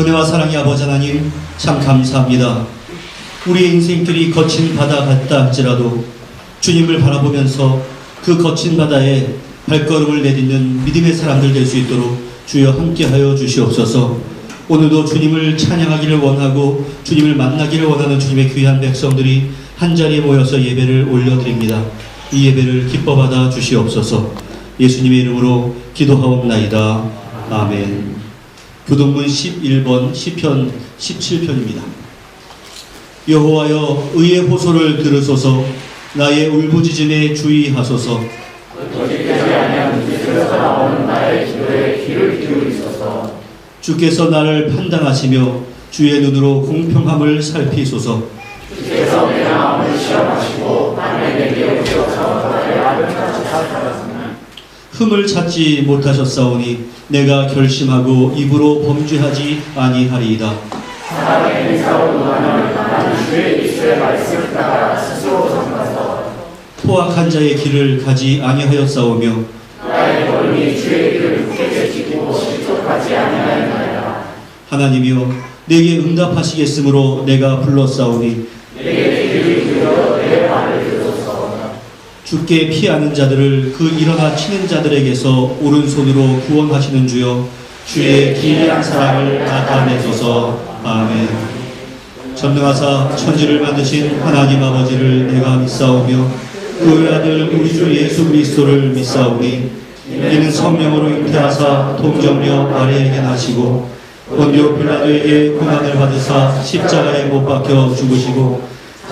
은혜와 사랑의 아버지 하나님, 참 감사합니다. 우리의 인생길이 거친 바다 같다 할지라도 주님을 바라보면서 그 거친 바다에 발걸음을 내딛는 믿음의 사람들 될 수 있도록 주여 함께하여 주시옵소서. 오늘도 주님을 찬양하기를 원하고 주님을 만나기를 원하는 주님의 귀한 백성들이 한자리에 모여서 예배를 올려드립니다. 이 예배를 기뻐 받아 주시옵소서. 예수님의 이름으로 기도하옵나이다. 아멘. 교동문 11번 시편 17편입니다. 여호와여, 의의 호소를 들으소서. 나의 울부짖음에 주의하소서. 주께서 나를 판단하시며 주의 눈으로 공평함을 살피소서. 주께서 내 마음을 시험하시고 남의 내게 오셔서 나의 아름답게 살펴봤으나 흠을 찾지 못하셨사오니 내가 결심하고 입으로 범죄하지 아니하리이다. 사랑의 행사로 노하는 나는 주의 입술의 말씀을 따라 스스로 성가서 포악한 자의 길을 가지 아니하였사오며 나의 걸음이 주의 길을 굳게 지키고 실족하지 아니하였나이다. 하나님이여, 내게 응답하시겠으므로 내가 불렀사오니 내게 귀를 기울여 내 말을 들으소서. 주께 피하는 자들을 그 일어나 치는 자들에게서 오른손으로 구원하시는 주여, 주의 기이한 사랑을 나타내소서. 아멘. 전능하사 천지를 만드신 하나님 아버지를 내가 믿사오며 그의 아들 우리 주 예수 그리스도를 믿사오니 이는 성령으로 잉태하사 동정녀 마리아에게 나시고 본디오 빌라도에게 고난을 받으사 십자가에 못 박혀 죽으시고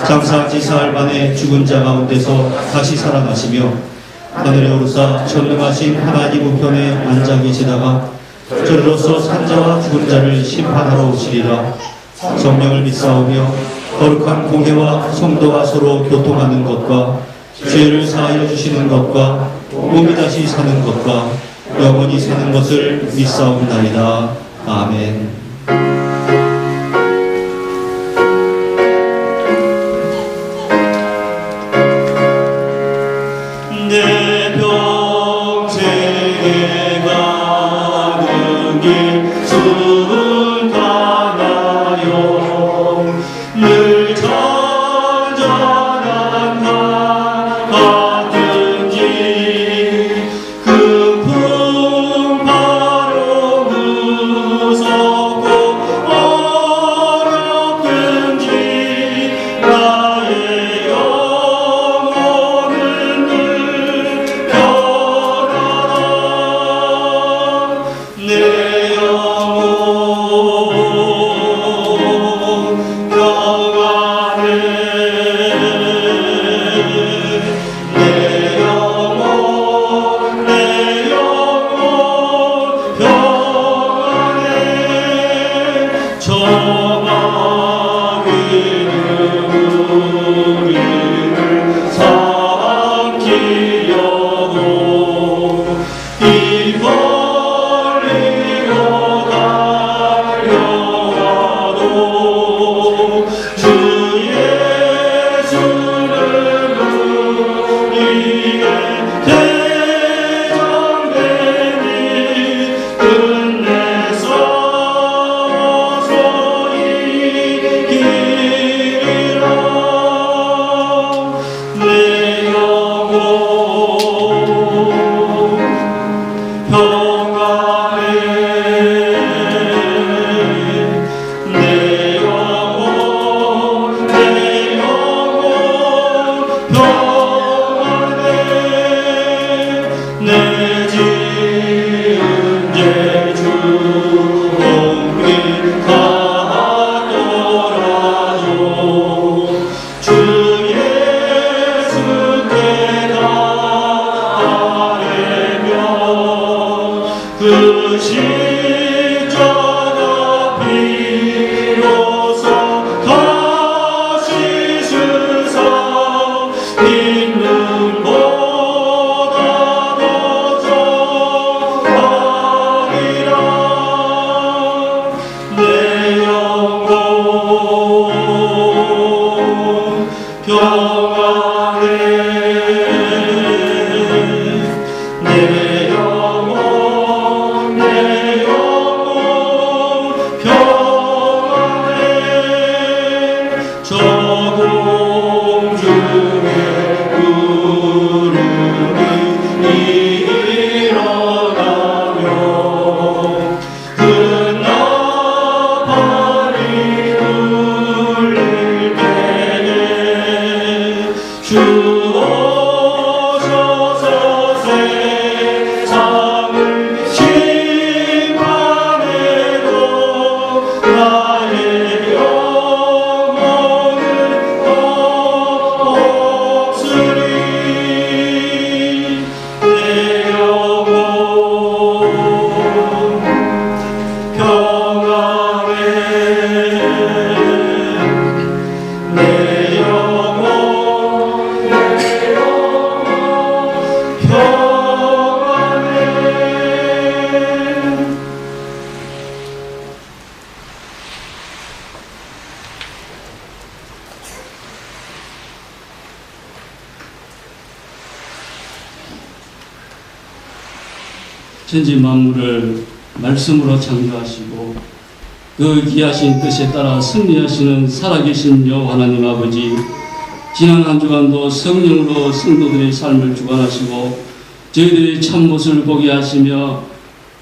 장사지 사흘 만에 죽은 자 가운데서 다시 살아나시며 하늘에 오르사 전능하신 하나님 우편에 앉아 계시다가 저리로서 산자와 죽은 자를 심판하러 오시리라. 성령을 믿사오며 거룩한 공회와 성도와 서로 교통하는 것과 죄를 사하여 주시는 것과 몸이 다시 사는 것과 영원히 사는 것을 믿사옵나이다. 아멘. 내 평생에 가는 길 순탄하여 늘 전전한 나 같은지 그 풍파로 무섭고 어렵든지 나의 영혼은 늘 평안하다. 내 영혼 평안해. 내 영혼 평안해. 저 마귀는 우리를 삼키려고 입 벌리고 달려와도 주 예수는 우리의 대장되니 끝내서 이기리라. 내 영혼 평안해. 내 영혼 평안해. 내 지은 죄주 공길 다 떠나줘. 주 예수께 다 아뢰며 그 십자가 비로소 다시 쓰사 있는보다 더 정하리라. 내 영혼 평안해. 내 영혼 평안해. 천지 만물을 말씀으로 창조하시고 그 귀하신 뜻에 따라 승리하시는 살아계신 여호와 하나님 아버지, 지난 한 주간도 성령으로 성도들의 삶을 주관하시고 저희들의 참모습을 보게 하시며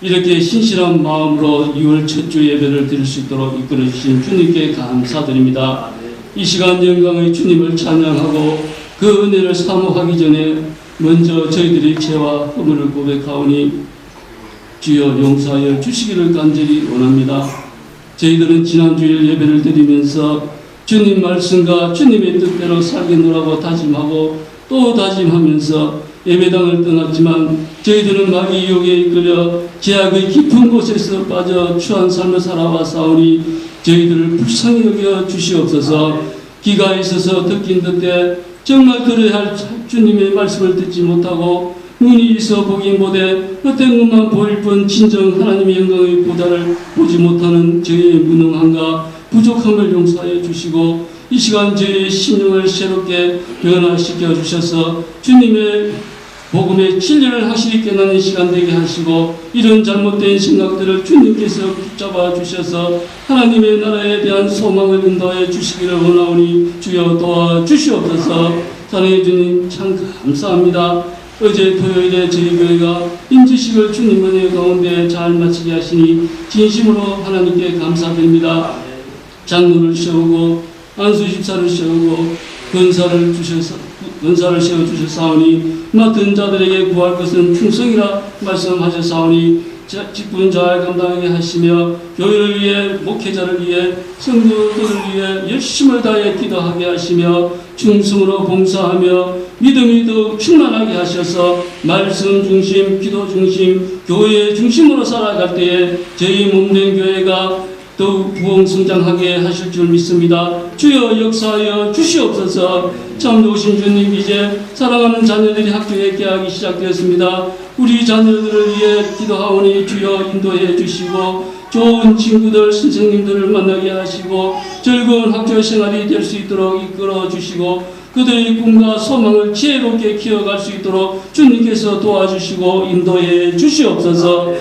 이렇게 신실한 마음으로 6월 첫 주 예배를 드릴 수 있도록 이끌어 주신 주님께 감사드립니다. 이 시간 영광의 주님을 찬양하고 그 은혜를 사모하기 전에 먼저 저희들의 죄와 허물을 고백하오니 주여 용서하여 주시기를 간절히 원합니다. 저희들은 지난주일 예배를 드리면서 주님 말씀과 주님의 뜻대로 살겠노라고 다짐하고 또 다짐하면서 예배당을 떠났지만 저희들은 마귀 유혹에 이끌려 죄악의 깊은 곳에서 빠져 추한 삶을 살아왔사오니 저희들을 불쌍히 여겨 주시옵소서. 귀가 있어서 듣긴 듣되 정말 들어야 할 주님의 말씀을 듣지 못하고 눈이 있어 보긴 보되 헛된 것만 보일 뿐 진정 하나님의 영광의 보다를 보지 못하는 저희의 무능함과 부족함을 용서하여 주시고 이 시간 저희의 심령을 새롭게 변화시켜 주셔서 주님의 복음의 진리를 확실히 깨닫는 시간 되게 하시고 이런 잘못된 생각들을 주님께서 붙잡아 주셔서 하나님의 나라에 대한 소망을 인도해 주시기를 원하오니 주여 도와주시옵소서. 사랑해 주님 참 감사합니다. 어제 토요일에 저희 교회가 임지식을 주님 은혜 가운데 잘 마치게 하시니 진심으로 하나님께 감사드립니다. 장로를 세우고 안수집사를 세우고 권사를 세워주셨사오니 맡은 자들에게 구할 것은 충성이라 말씀하셨사오니 직분 잘 감당하게 하시며 교회를 위해 목회자를 위해 성도들을 위해 열심을 다해 기도하게 하시며 충성으로 봉사하며 믿음이 더욱 충만하게 하셔서 말씀 중심, 기도 중심, 교회 중심으로 살아갈 때에 저희 몸된 교회가 더욱 부흥성장하게 하실 줄 믿습니다. 주여 역사하여 주시옵소서. 참 좋으신 주님, 이제 사랑하는 자녀들이 학교에 개학이 시작되었습니다. 우리 자녀들을 위해 기도하오니 주여 인도해 주시고 좋은 친구들, 선생님들을 만나게 하시고 즐거운 학교 생활이 될 수 있도록 이끌어 주시고 그들의 꿈과 소망을 지혜롭게 키워갈 수 있도록 주님께서 도와주시고 인도해 주시옵소서.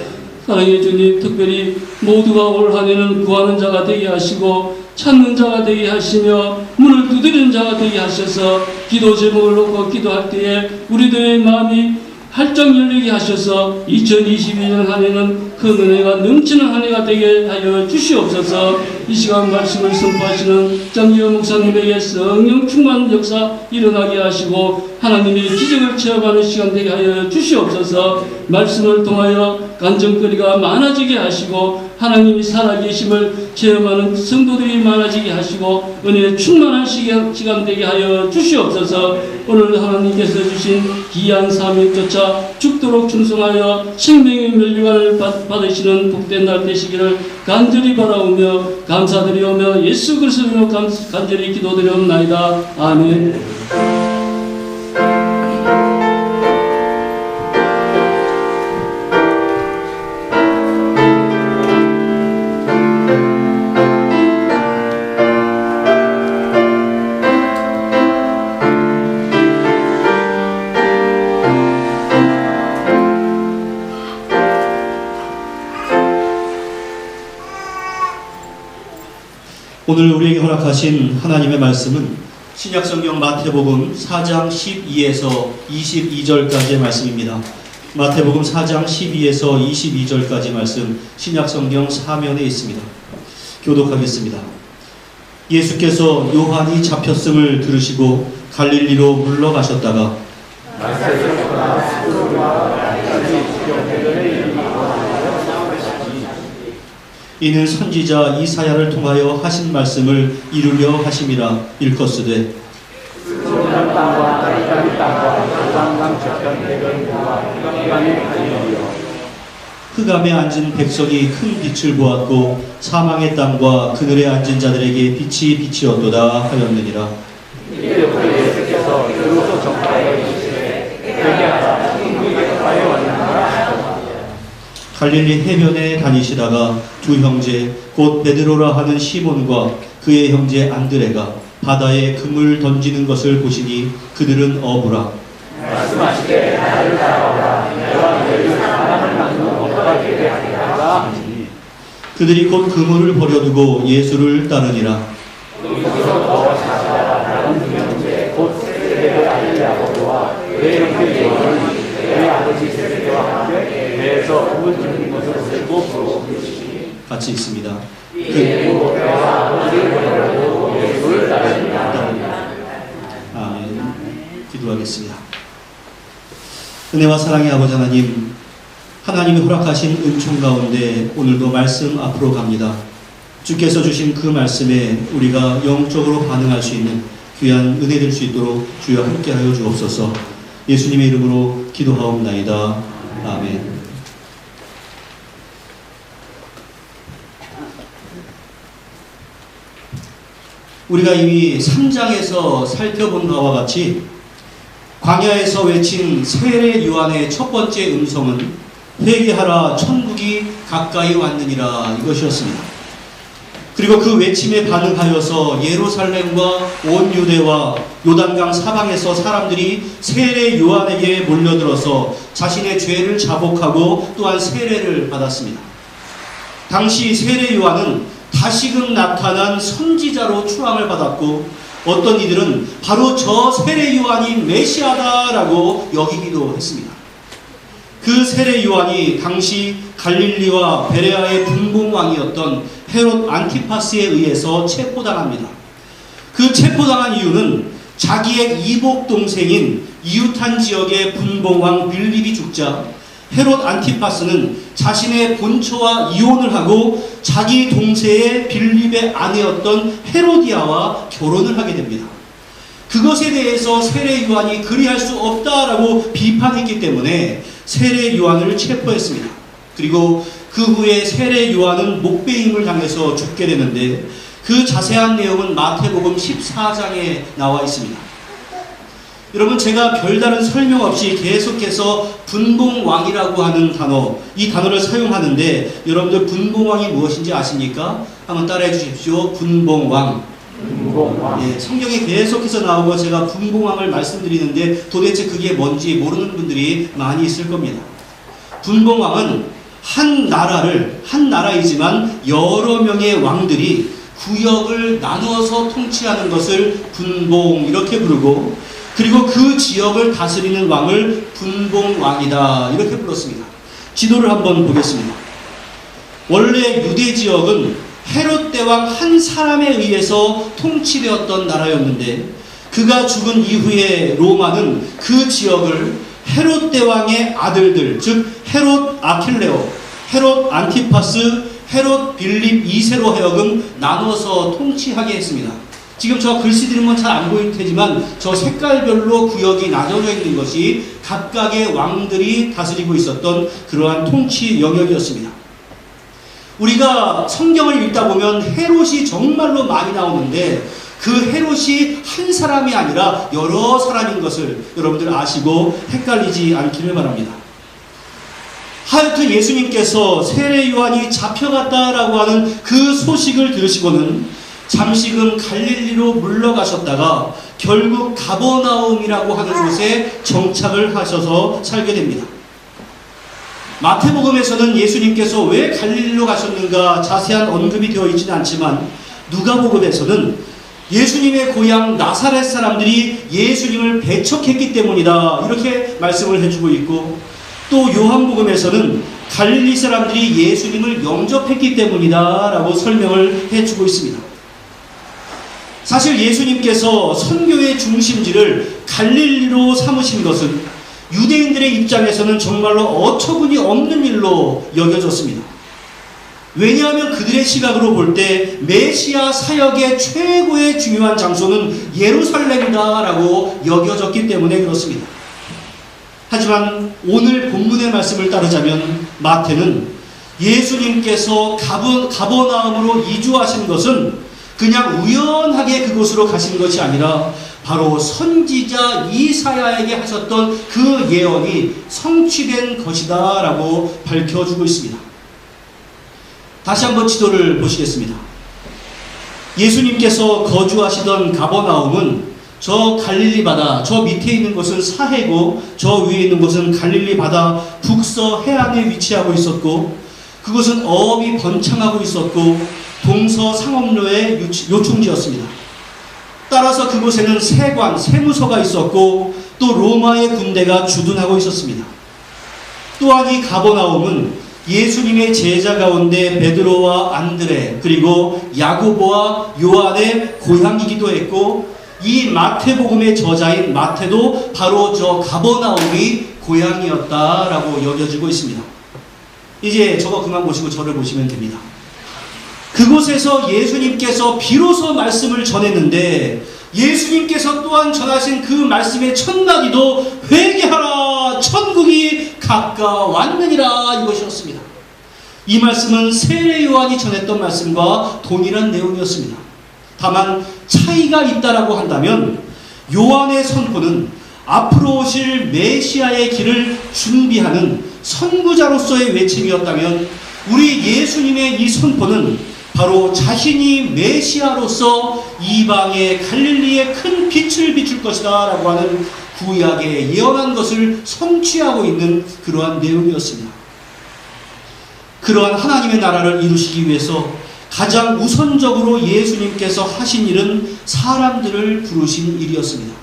사랑해 주님, 특별히 모두가 올 한해는 구하는 자가 되게 하시고 찾는 자가 되게 하시며 문을 두드리는 자가 되게 하셔서 기도 제목을 놓고 기도할 때에 우리들의 마음이 활짝 열리게 하셔서 2022년 한 해는 그 은혜가 넘치는 한 해가 되게 하여 주시옵소서. 이 시간 말씀을 선포하시는 장기호 목사님에게 성령 충만 역사 일어나게 하시고 하나님의 기적을 체험하는 시간 되게 하여 주시옵소서. 말씀을 통하여 간증거리가 많아지게 하시고 하나님이 살아계심을 체험하는 성도들이 많아지게 하시고 은혜 충만한 시간 되게 하여 주시옵소서. 오늘 하나님께서 주신 귀한 사명조차 죽도록 충성하여 생명의 멸류관을 받으시는 복된 날 되시기를 간절히 바라오며 감사드리오며 예수 그리스도로 간절히 기도드리옵나이다. 아멘. 오늘 우리에게 허락하신 하나님의 말씀은 신약성경 마태복음 4장 12에서 22절까지의 말씀입니다. 마태복음 4장 12에서 22절까지 말씀 신약성경 사면에 있습니다. 교독하겠습니다. 예수께서 요한이 잡혔음을 들으시고 갈릴리로 물러가셨다가 이는 선지자 이사야를 통하여 하신 말씀을 이루려 하심이라 일컫으되 흑암에 앉은 백성이 큰 빛을 보았고 사망의 땅과 그늘에 앉은 자들에게 빛이 비치었도다 하였느니라. 예수께서 이로써 전파하여 이르시되 회개하라 천국이 가까이 왔느니라. 갈릴리 해변에 다니시다가 두 형제 곧 베드로라 하는 시몬과 그의 형제 안드레가 바다에 금을 던지는 것을 보시니 그들은 어부라. 말씀하시되 나를 따라오라. 내가 너희를 사람을 만들어 그들이 곧 그물을 버려두고 예수를 따르니라. 같이 있습니다. 아멘. 기도하겠습니다. 은혜와 사랑의 아버지 하나님, 하나님이 허락하신 은총 가운데 오늘도 말씀 앞으로 갑니다. 주께서 주신 그 말씀에 우리가 영적으로 반응할 수 있는 귀한 은혜 될 수 있도록 주여 함께하여 주옵소서. 예수님의 이름으로 기도하옵나이다. 아멘. 우리가 이미 3장에서 살펴본 바와 같이 광야에서 외친 세례 요한의 첫 번째 음성은 회개하라 천국이 가까이 왔느니라 이것이었습니다. 그리고 그 외침에 반응하여서 예루살렘과 온 유대와 요단강 사방에서 사람들이 세례 요한에게 몰려들어서 자신의 죄를 자복하고 또한 세례를 받았습니다. 당시 세례 요한은 다시금 나타난 선지자로 추앙을 받았고 어떤 이들은 바로 저 세례 요한이 메시아다라고 여기기도 했습니다. 그 세례 요한이 당시 갈릴리와 베레아의 분봉왕이었던 헤롯 안티파스에 의해서 체포당합니다. 그 체포당한 이유는 자기의 이복 동생인 이웃한 지역의 분봉왕 빌립이 죽자 헤롯 안티파스는 자신의 본처와 이혼을 하고 자기 동생의 빌립의 아내였던 헤로디아와 결혼을 하게 됩니다. 그것에 대해서 세례 요한이 그리할 수 없다라고 비판했기 때문에 세례 요한을 체포했습니다. 그리고 그 후에 세례 요한은 목베임을 당해서 죽게 되는데 그 자세한 내용은 마태복음 14장에 나와 있습니다. 여러분, 제가 별다른 설명 없이 계속해서 분봉왕이라고 하는 단어, 이 단어를 사용하는데 여러분들 분봉왕이 무엇인지 아십니까? 한번 따라해 주십시오. 분봉왕. 예, 성경에 계속해서 나오고 제가 분봉왕을 말씀드리는데 도대체 그게 뭔지 모르는 분들이 많이 있을 겁니다. 분봉왕은 한 나라이지만 여러 명의 왕들이 구역을 나누어서 통치하는 것을 분봉 이렇게 부르고, 그리고 그 지역을 다스리는 왕을 분봉왕이다 이렇게 불렀습니다. 지도를 한번 보겠습니다. 원래 유대 지역은 헤롯 대왕 한 사람에 의해서 통치되었던 나라였는데 그가 죽은 이후에 로마는 그 지역을 헤롯 대왕의 아들들, 즉 헤롯 아킬레오, 헤롯 안티파스, 헤롯 빌립 2세로 하여금 나눠서 통치하게 했습니다. 지금 저 글씨 드리면 잘 안 보일 테지만 저 색깔별로 구역이 나눠져 있는 것이 각각의 왕들이 다스리고 있었던 그러한 통치 영역이었습니다. 우리가 성경을 읽다 보면 헤롯이 정말로 많이 나오는데 그 헤롯이 한 사람이 아니라 여러 사람인 것을 여러분들 아시고 헷갈리지 않기를 바랍니다. 하여튼 예수님께서 세례 요한이 잡혀갔다라고 하는 그 소식을 들으시고는 잠시금 갈릴리로 물러가셨다가 결국 가버나움이라고 하는 곳에 정착을 하셔서 살게 됩니다. 마태복음에서는 예수님께서 왜 갈릴리로 가셨는가 자세한 언급이 되어 있지는 않지만 누가복음에서는 예수님의 고향 나사렛 사람들이 예수님을 배척했기 때문이다 이렇게 말씀을 해주고 있고, 또 요한복음에서는 갈릴리 사람들이 예수님을 영접했기 때문이다 라고 설명을 해주고 있습니다. 사실 예수님께서 선교의 중심지를 갈릴리로 삼으신 것은 유대인들의 입장에서는 정말로 어처구니 없는 일로 여겨졌습니다. 왜냐하면 그들의 시각으로 볼 때 메시아 사역의 최고의 중요한 장소는 예루살렘이다라고 여겨졌기 때문에 그렇습니다. 하지만 오늘 본문의 말씀을 따르자면 마태는 예수님께서 가버나움으로 이주하신 것은 그냥 우연하게 그곳으로 가신 것이 아니라 바로 선지자 이사야에게 하셨던 그 예언이 성취된 것이다 라고 밝혀주고 있습니다. 다시 한번 지도를 보시겠습니다. 예수님께서 거주하시던 가버나움은 저 갈릴리 바다, 저 밑에 있는 곳은 사해고 저 위에 있는 곳은 갈릴리 바다 북서 해안에 위치하고 있었고, 그곳은 어업이 번창하고 있었고 동서상업로의 요충지였습니다. 따라서 그곳에는 세관, 세무서가 있었고 또 로마의 군대가 주둔하고 있었습니다. 또한 이 가버나움은 예수님의 제자 가운데 베드로와 안드레 그리고 야고보와 요한의 고향이기도 했고 이 마태복음의 저자인 마태도 바로 저 가버나움이 고향이었다라고 여겨지고 있습니다. 이제 저거 그만 보시고 저를 보시면 됩니다. 그곳에서 예수님께서 비로소 말씀을 전했는데 예수님께서 또한 전하신 그 말씀의 첫마디도 회개하라 천국이 가까웠느니라 이것이었습니다. 이 말씀은 세례 요한이 전했던 말씀과 동일한 내용이었습니다. 다만 차이가 있다라고 한다면 요한의 선포는 앞으로 오실 메시아의 길을 준비하는 선구자로서의 외침이었다면 우리 예수님의 이 선포는 바로 자신이 메시아로서 이방의 갈릴리에 큰 빛을 비출 것이다 라고 하는 구약에 예언한 것을 성취하고 있는 그러한 내용이었습니다. 그러한 하나님의 나라를 이루시기 위해서 가장 우선적으로 예수님께서 하신 일은 사람들을 부르신 일이었습니다.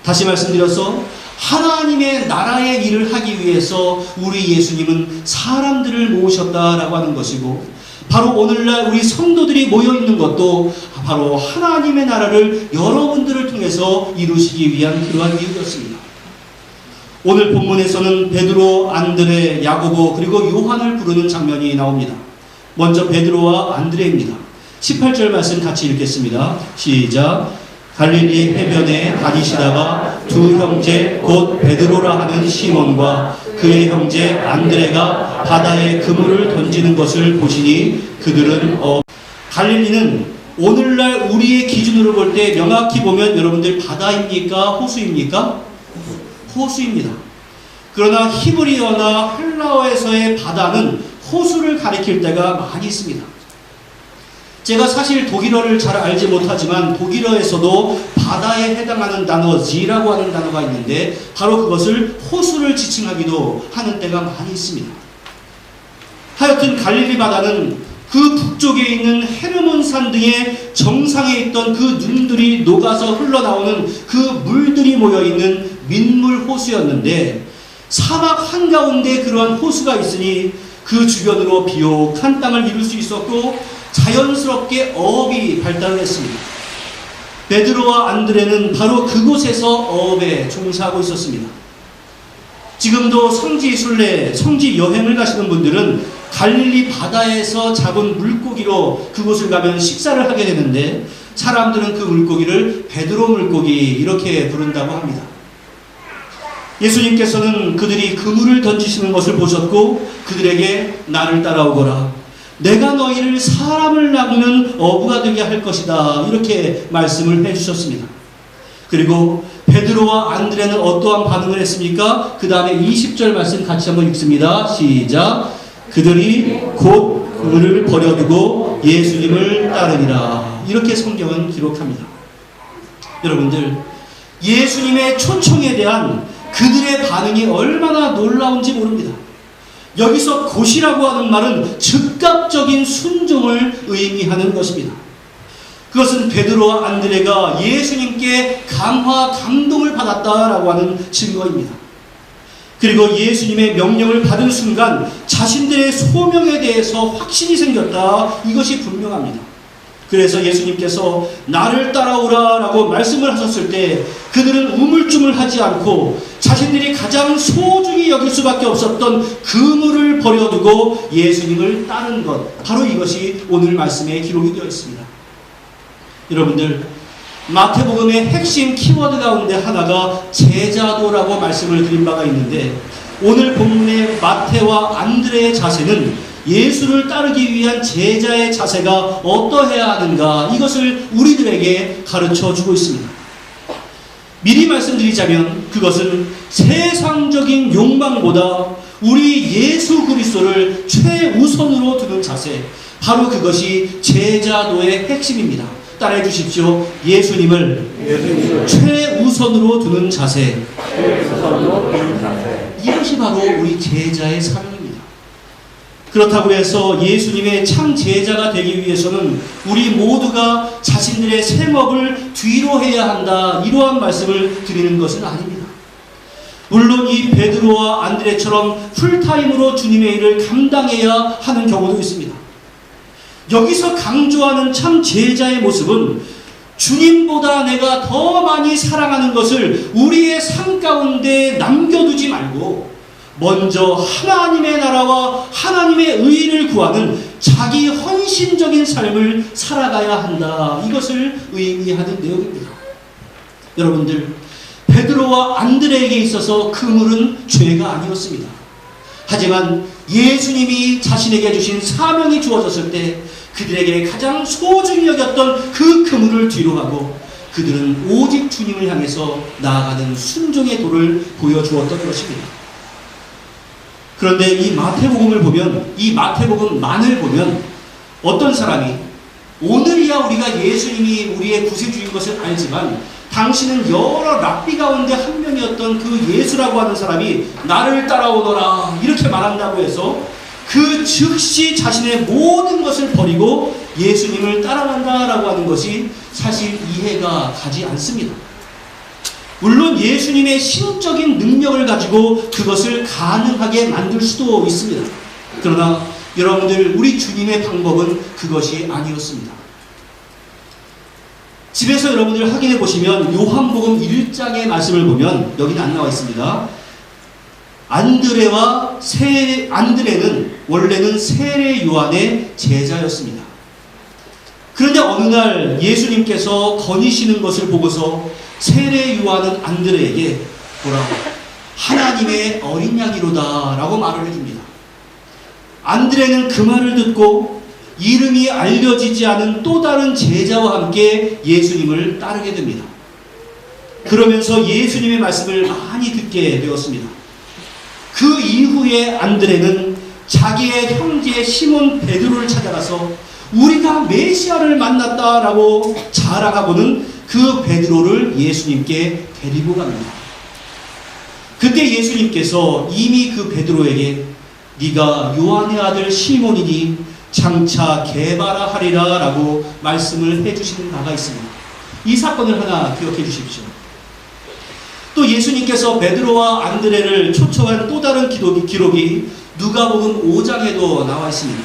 다시 말씀드려서 하나님의 나라의 일을 하기 위해서 우리 예수님은 사람들을 모으셨다라고 하는 것이고 바로 오늘날 우리 성도들이 모여있는 것도 바로 하나님의 나라를 여러분들을 통해서 이루시기 위한 그러한 이유였습니다. 오늘 본문에서는 베드로, 안드레, 야고보 그리고 요한을 부르는 장면이 나옵니다. 먼저 베드로와 안드레입니다. 18절 말씀 같이 읽겠습니다. 시작. 갈릴리 해변에 다니시다가 두 형제 곧 베드로라 하는 시몬과 그의 형제 안드레가 바다에 그물을 던지는 것을 보시니 그들은 갈릴리는 오늘날 우리의 기준으로 볼 때 명확히 보면 여러분들 바다입니까? 호수입니까? 호수입니다. 그러나 히브리어나 헬라어에서의 바다는 호수를 가리킬 때가 많이 있습니다. 제가 사실 독일어를 잘 알지 못하지만 독일어에서도 바다에 해당하는 단어 지라고 하는 단어가 있는데 바로 그것을 호수를 지칭하기도 하는 때가 많이 있습니다. 하여튼 갈릴리 바다는 그 북쪽에 있는 헤르몬산 등의 정상에 있던 그 눈들이 녹아서 흘러나오는 그 물들이 모여있는 민물 호수였는데 사막 한가운데 그러한 호수가 있으니 그 주변으로 비옥한 땅을 이룰 수 있었고 자연스럽게 어업이 발달을 했습니다. 베드로와 안드레는 바로 그곳에서 어업에 종사하고 있었습니다. 지금도 성지 순례, 성지 여행을 가시는 분들은 갈릴리 바다에서 잡은 물고기로 그곳을 가면 식사를 하게 되는데 사람들은 그 물고기를 베드로 물고기 이렇게 부른다고 합니다. 예수님께서는 그들이 그물을 던지시는 것을 보셨고 그들에게 나를 따라오거라. 내가 너희를 사람을 낚는 어부가 되게 할 것이다. 이렇게 말씀을 해주셨습니다. 그리고 베드로와 안드레는 어떠한 반응을 했습니까? 그 다음에 20절 말씀 같이 한번 읽습니다. 시작. 그들이 곧 그물을 버려두고 예수님을 따르니라. 이렇게 성경은 기록합니다. 여러분들, 예수님의 초청에 대한 그들의 반응이 얼마나 놀라운지 모릅니다. 여기서 곧이라고 하는 말은 즉각적인 순종을 의미하는 것입니다. 그것은 베드로와 안드레가 예수님께 감화, 감동을 받았다라고 하는 증거입니다. 그리고 예수님의 명령을 받은 순간 자신들의 소명에 대해서 확신이 생겼다. 이것이 분명합니다. 그래서 예수님께서 나를 따라오라 라고 말씀을 하셨을 때 그들은 우물쭈물하지 않고 자신들이 가장 소중히 여길 수밖에 없었던 그물을 버려두고 예수님을 따른 것, 바로 이것이 오늘 말씀에 기록이 되어 있습니다. 여러분들, 마태복음의 핵심 키워드 가운데 하나가 제자도라고 말씀을 드린 바가 있는데 오늘 본문의 마태와 안드레의 자세는 예수를 따르기 위한 제자의 자세가 어떠해야 하는가, 이것을 우리들에게 가르쳐 주고 있습니다. 미리 말씀드리자면 그것은 세상적인 욕망보다 우리 예수 그리스도를 최우선으로 두는 자세, 바로 그것이 제자도의 핵심입니다. 따라해 주십시오. 예수님을 최우선으로 두는 자세. 이것이 바로 우리 제자의 사명입니다. 그렇다고 해서 예수님의 참 제자가 되기 위해서는 우리 모두가 자신들의 생업을 뒤로 해야 한다, 이러한 말씀을 드리는 것은 아닙니다. 물론 이 베드로와 안드레처럼 풀타임으로 주님의 일을 감당해야 하는 경우도 있습니다. 여기서 강조하는 참 제자의 모습은 주님보다 내가 더 많이 사랑하는 것을 우리의 삶 가운데 남겨두지 말고 먼저 하나님의 나라와 하나님의 의를 구하는 자기 헌신적인 삶을 살아가야 한다, 이것을 의미하는 내용입니다. 여러분들, 베드로와 안드레에게 있어서 그물은 죄가 아니었습니다. 하지만 예수님이 자신에게 주신 사명이 주어졌을 때 그들에게 가장 소중히 여겼던 그 그물을 뒤로 하고 그들은 오직 주님을 향해서 나아가는 순종의 도를 보여주었던 것입니다. 그런데 이 마태복음을 보면, 이 마태복음만을 보면 어떤 사람이 오늘이야 우리가 예수님이 우리의 구세주인 것을 알지만 당신은 여러 랍비 가운데 한 명이었던 그 예수라고 하는 사람이 나를 따라오너라 이렇게 말한다고 해서 그 즉시 자신의 모든 것을 버리고 예수님을 따라간다라고 하는 것이 사실 이해가 가지 않습니다. 물론 예수님의 신적인 능력을 가지고 그것을 가능하게 만들 수도 있습니다. 그러나 여러분들, 우리 주님의 방법은 그것이 아니었습니다. 집에서 여러분들 확인해 보시면 요한복음 1장의 말씀을 보면 여기는 안 나와 있습니다. 안드레는 원래는 세례 요한의 제자였습니다. 그런데 어느 날 예수님께서 거니시는 것을 보고서 세례 요한은 안드레에게 뭐라고? 하나님의 어린 양이로다 라고 말을 해줍니다. 안드레는 그 말을 듣고 이름이 알려지지 않은 또 다른 제자와 함께 예수님을 따르게 됩니다. 그러면서 예수님의 말씀을 많이 듣게 되었습니다. 그 이후에 안드레는 자기의 형제 시몬 베드로를 찾아가서 우리가 메시아를 만났다라고 자랑하고는 그 베드로를 예수님께 데리고 갑니다. 그때 예수님께서 이미 그 베드로에게 네가 요한의 아들 시몬이니 장차 개바라 하리라 라고 말씀을 해주시는 바가 있습니다. 이 사건을 하나 기억해 주십시오. 또 예수님께서 베드로와 안드레를 초청한 또 다른 기록이 누가복음 5장에도 나와 있습니다.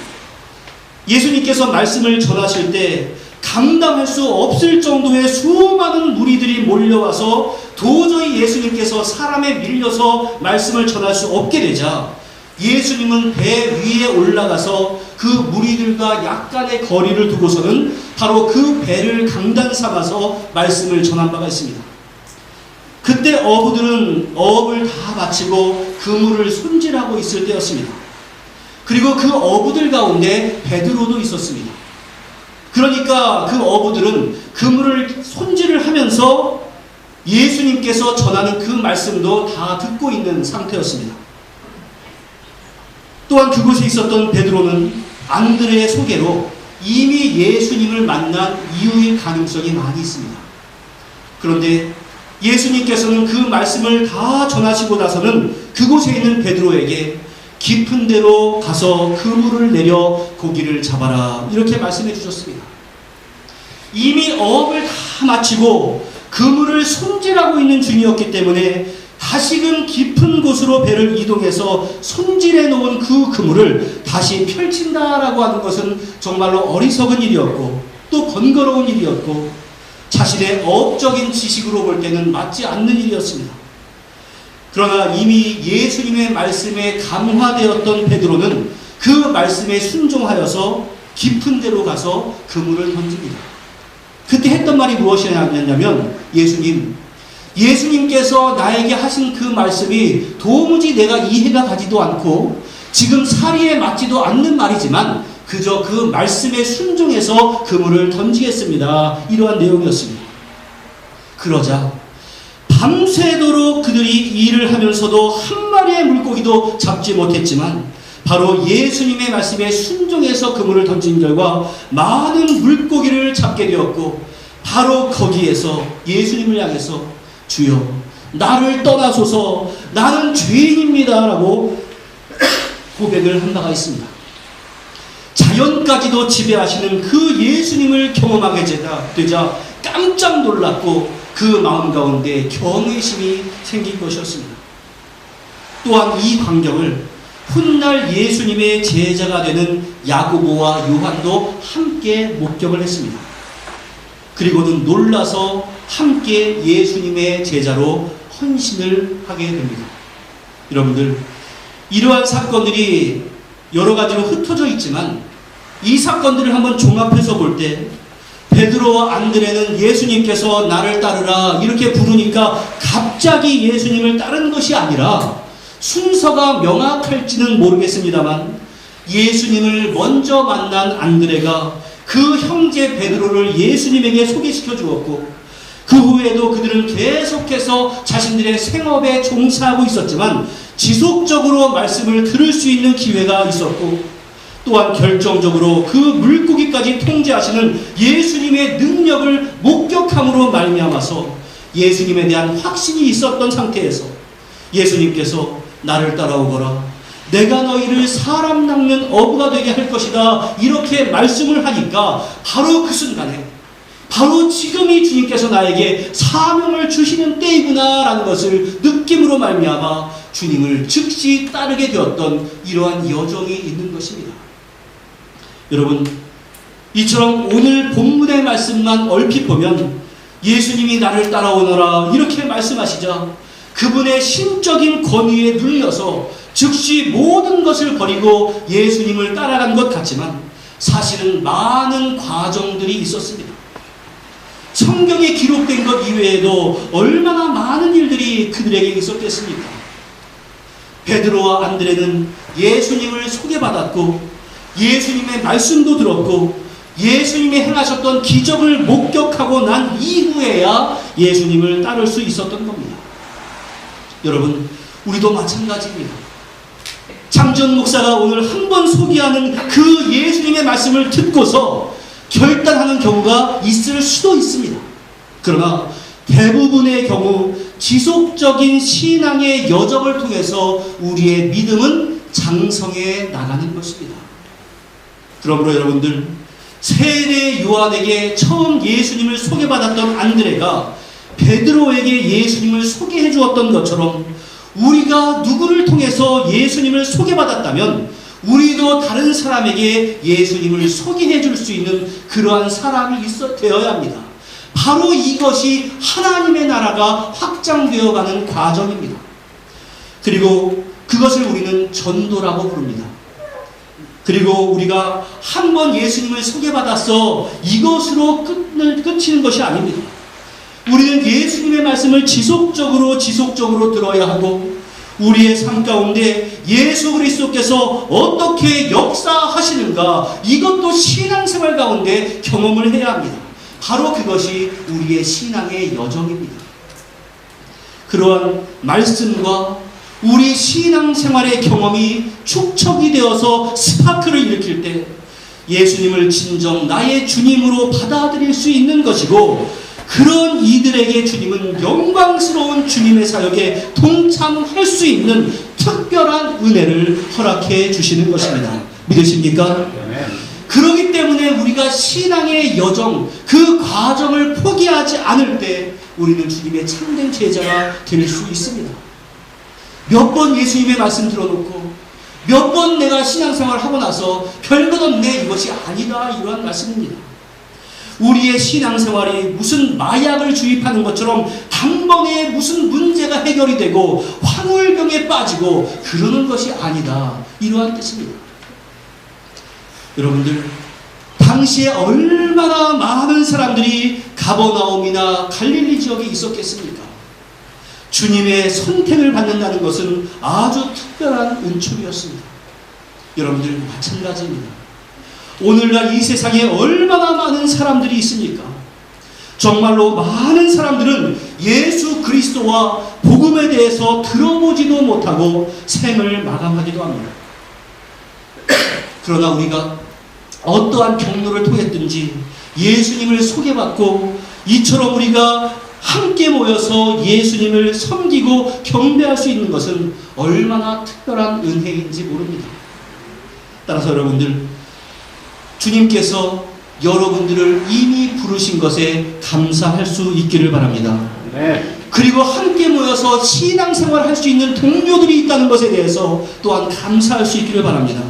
예수님께서 말씀을 전하실 때 감당할 수 없을 정도의 수많은 무리들이 몰려와서 도저히 예수님께서 사람에 밀려서 말씀을 전할 수 없게 되자 예수님은 배 위에 올라가서 그 무리들과 약간의 거리를 두고서는 바로 그 배를 강단 삼아서 말씀을 전한 바가 있습니다. 그때 어부들은 어업을 다 마치고 그물을 손질하고 있을 때였습니다. 그리고 그 어부들 가운데 베드로도 있었습니다. 그러니까 그 어부들은 그물을 손질을 하면서 예수님께서 전하는 그 말씀도 다 듣고 있는 상태였습니다. 또한 그곳에 있었던 베드로는 안드레의 소개로 이미 예수님을 만난 이유일 가능성이 많이 있습니다. 그런데 예수님께서는 그 말씀을 다 전하시고 나서는 그곳에 있는 베드로에게 깊은 데로 가서 그물을 내려 고기를 잡아라 이렇게 말씀해 주셨습니다. 이미 어업을 다 마치고 그물을 손질하고 있는 중이었기 때문에 다시금 깊은 곳으로 배를 이동해서 손질해 놓은 그 그물을 다시 펼친다라고 하는 것은 정말로 어리석은 일이었고 또 번거로운 일이었고 자신의 어업적인 지식으로 볼 때는 맞지 않는 일이었습니다. 그러나 이미 예수님의 말씀에 감화되었던 베드로는 그 말씀에 순종하여서 깊은 데로 가서 그물을 던집니다. 그때 했던 말이 무엇이었냐면 예수님께서 나에게 하신 그 말씀이 도무지 내가 이해가 가지도 않고 지금 사리에 맞지도 않는 말이지만 그저 그 말씀에 순종해서 그물을 던지겠습니다. 이러한 내용이었습니다. 그러자 밤새도록 그들이 일을 하면서도 한 마리의 물고기도 잡지 못했지만 바로 예수님의 말씀에 순종해서 그물을 던진 결과 많은 물고기를 잡게 되었고 바로 거기에서 예수님을 향해서 주여 나를 떠나소서 나는 죄인입니다 라고 고백을 한 바가 있습니다. 자연까지도 지배하시는 그 예수님을 경험하게 되자 깜짝 놀랐고 그 마음 가운데 경외심이 생긴 것이었습니다. 또한 이 광경을 훗날 예수님의 제자가 되는 야고보와 요한도 함께 목격을 했습니다. 그리고는 놀라서 함께 예수님의 제자로 헌신을 하게 됩니다. 여러분들, 이러한 사건들이 여러 가지로 흩어져 있지만 이 사건들을 한번 종합해서 볼 때 베드로와 안드레는 예수님께서 나를 따르라 이렇게 부르니까 갑자기 예수님을 따르는 것이 아니라 순서가 명확할지는 모르겠습니다만 예수님을 먼저 만난 안드레가 그 형제 베드로를 예수님에게 소개시켜 주었고 그 후에도 그들은 계속해서 자신들의 생업에 종사하고 있었지만 지속적으로 말씀을 들을 수 있는 기회가 있었고 또한 결정적으로 그 물고기까지 통제하시는 예수님의 능력을 목격함으로 말미암아서 예수님에 대한 확신이 있었던 상태에서 예수님께서 나를 따라오거라 내가 너희를 사람 낚는 어부가 되게 할 것이다 이렇게 말씀을 하니까 바로 그 순간에 바로 지금이 주님께서 나에게 사명을 주시는 때이구나 라는 것을 느낌으로 말미암아 주님을 즉시 따르게 되었던 이러한 여정이 있는 것입니다. 여러분, 이처럼 오늘 본문의 말씀만 얼핏 보면 예수님이 나를 따라오너라 이렇게 말씀하시자 그분의 신적인 권위에 눌려서 즉시 모든 것을 버리고 예수님을 따라간 것 같지만 사실은 많은 과정들이 있었습니다. 성경에 기록된 것 이외에도 얼마나 많은 일들이 그들에게 있었겠습니까? 베드로와 안드레는 예수님을 소개받았고 예수님의 말씀도 들었고 예수님이 행하셨던 기적을 목격하고 난 이후에야 예수님을 따를 수 있었던 겁니다. 여러분, 우리도 마찬가지입니다. 장전 목사가 오늘 한번 소개하는 그 예수님의 말씀을 듣고서 결단하는 경우가 있을 수도 있습니다. 그러나 대부분의 경우 지속적인 신앙의 여정을 통해서 우리의 믿음은 장성해 나가는 것입니다. 그러므로 여러분들, 세례 요한에게 처음 예수님을 소개받았던 안드레가 베드로에게 예수님을 소개해 주었던 것처럼 우리가 누구를 통해서 예수님을 소개받았다면 우리도 다른 사람에게 예수님을 소개해 줄 수 있는 그러한 사람이 되어야 합니다. 바로 이것이 하나님의 나라가 확장되어 가는 과정입니다. 그리고 그것을 우리는 전도라고 부릅니다. 그리고 우리가 한번 예수님을 소개받아서 이것으로 끝이는 것이 아닙니다. 우리는 예수님의 말씀을 지속적으로 들어야 하고 우리의 삶 가운데 예수 그리스도께서 어떻게 역사하시는가 이것도 신앙생활 가운데 경험을 해야 합니다. 바로 그것이 우리의 신앙의 여정입니다. 그러한 말씀과 우리 신앙생활의 경험이 축적이 되어서 스파크를 일으킬 때 예수님을 진정 나의 주님으로 받아들일 수 있는 것이고 그런 이들에게 주님은 영광스러운 주님의 사역에 동참할 수 있는 특별한 은혜를 허락해 주시는 것입니다. 믿으십니까? 그렇기 때문에 우리가 신앙의 여정, 그 과정을 포기하지 않을 때 우리는 주님의 참된 제자가 될 수 있습니다. 몇 번 예수님의 말씀 들어놓고 몇 번 내가 신앙생활을 하고 나서 별것 없네 이것이 아니다 이러한 말씀입니다. 우리의 신앙생활이 무슨 마약을 주입하는 것처럼 단번에 무슨 문제가 해결이 되고 황홀병에 빠지고 그러는 것이 아니다 이러한 뜻입니다. 여러분들, 당시에 얼마나 많은 사람들이 가버나움이나 갈릴리 지역에 있었겠습니까? 주님의 선택을 받는다는 것은 아주 특별한 은총이었습니다. 여러분들 마찬가지입니다. 오늘날 이 세상에 얼마나 많은 사람들이 있습니까? 정말로 많은 사람들은 예수 그리스도와 복음에 대해서 들어보지도 못하고 생을 마감하기도 합니다. 그러나 우리가 어떠한 경로를 통했든지 예수님을 소개받고 이처럼 우리가 함께 모여서 예수님을 섬기고 경배할 수 있는 것은 얼마나 특별한 은혜인지 모릅니다. 따라서 여러분들, 주님께서 여러분들을 이미 부르신 것에 감사할 수 있기를 바랍니다. 그리고 함께 모여서 신앙생활을 할 수 있는 동료들이 있다는 것에 대해서 또한 감사할 수 있기를 바랍니다.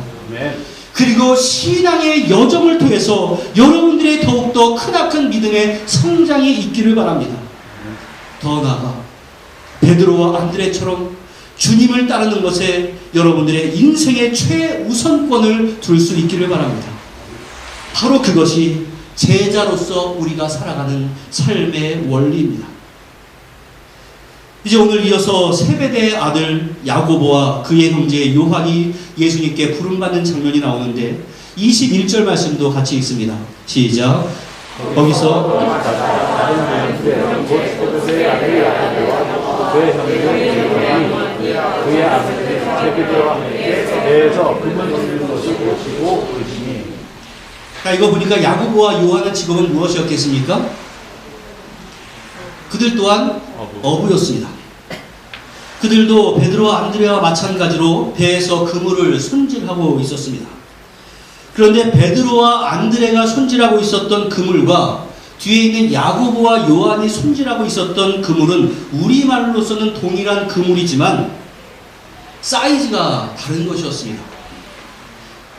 그리고 신앙의 여정을 통해서 여러분들의 더욱더 크나큰 믿음의 성장이 있기를 바랍니다. 더 나아가 베드로와 안드레처럼 주님을 따르는 것에 여러분들의 인생의 최우선권을 둘 수 있기를 바랍니다. 바로 그것이 제자로서 우리가 살아가는 삶의 원리입니다. 이제 오늘 이어서 세베대의 아들 야고보와 그의 형제 요한이 예수님께 부름받는 장면이 나오는데 21절 말씀도 같이 읽습니다. 시작. 거기서 그의 아들 제베데와 함께 배에서 금을 넣는 것을 보시고 그러시니. 자, 이거 보니까 야고보와 요한의 직업은 무엇이었겠습니까? 그들 또한 어부였습니다. 그들도 베드로와 안드레와 마찬가지로 배에서 그물을 손질하고 있었습니다. 그런데 베드로와 안드레가 손질하고 있었던 그물과 뒤에 있는 야고보와 요한이 손질하고 있었던 그물은 우리말로서는 동일한 그물이지만 사이즈가 다른 것이었습니다.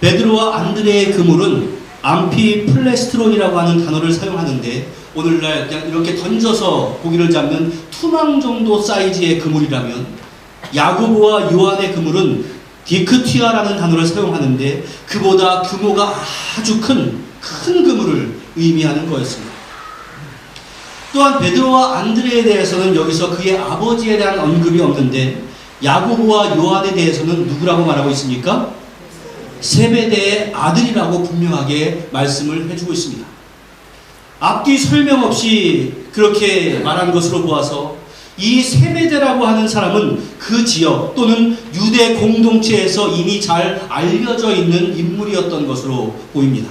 베드로와 안드레의 그물은 암피플레스트론이라고 하는 단어를 사용하는데 오늘날 그냥 이렇게 던져서 고기를 잡는 투망 정도 사이즈의 그물이라면 야고보와 요한의 그물은 디크티아라는 단어를 사용하는데 그보다 규모가 아주 큰 그물을 의미하는 거였습니다. 또한 베드로와 안드레에 대해서는 여기서 그의 아버지에 대한 언급이 없는데 야고보와 요한에 대해서는 누구라고 말하고 있습니까? 세베대의 아들이라고 분명하게 말씀을 해주고 있습니다. 앞뒤 설명 없이 그렇게 말한 것으로 보아서 이 세베대라고 하는 사람은 그 지역 또는 유대 공동체에서 이미 잘 알려져 있는 인물이었던 것으로 보입니다.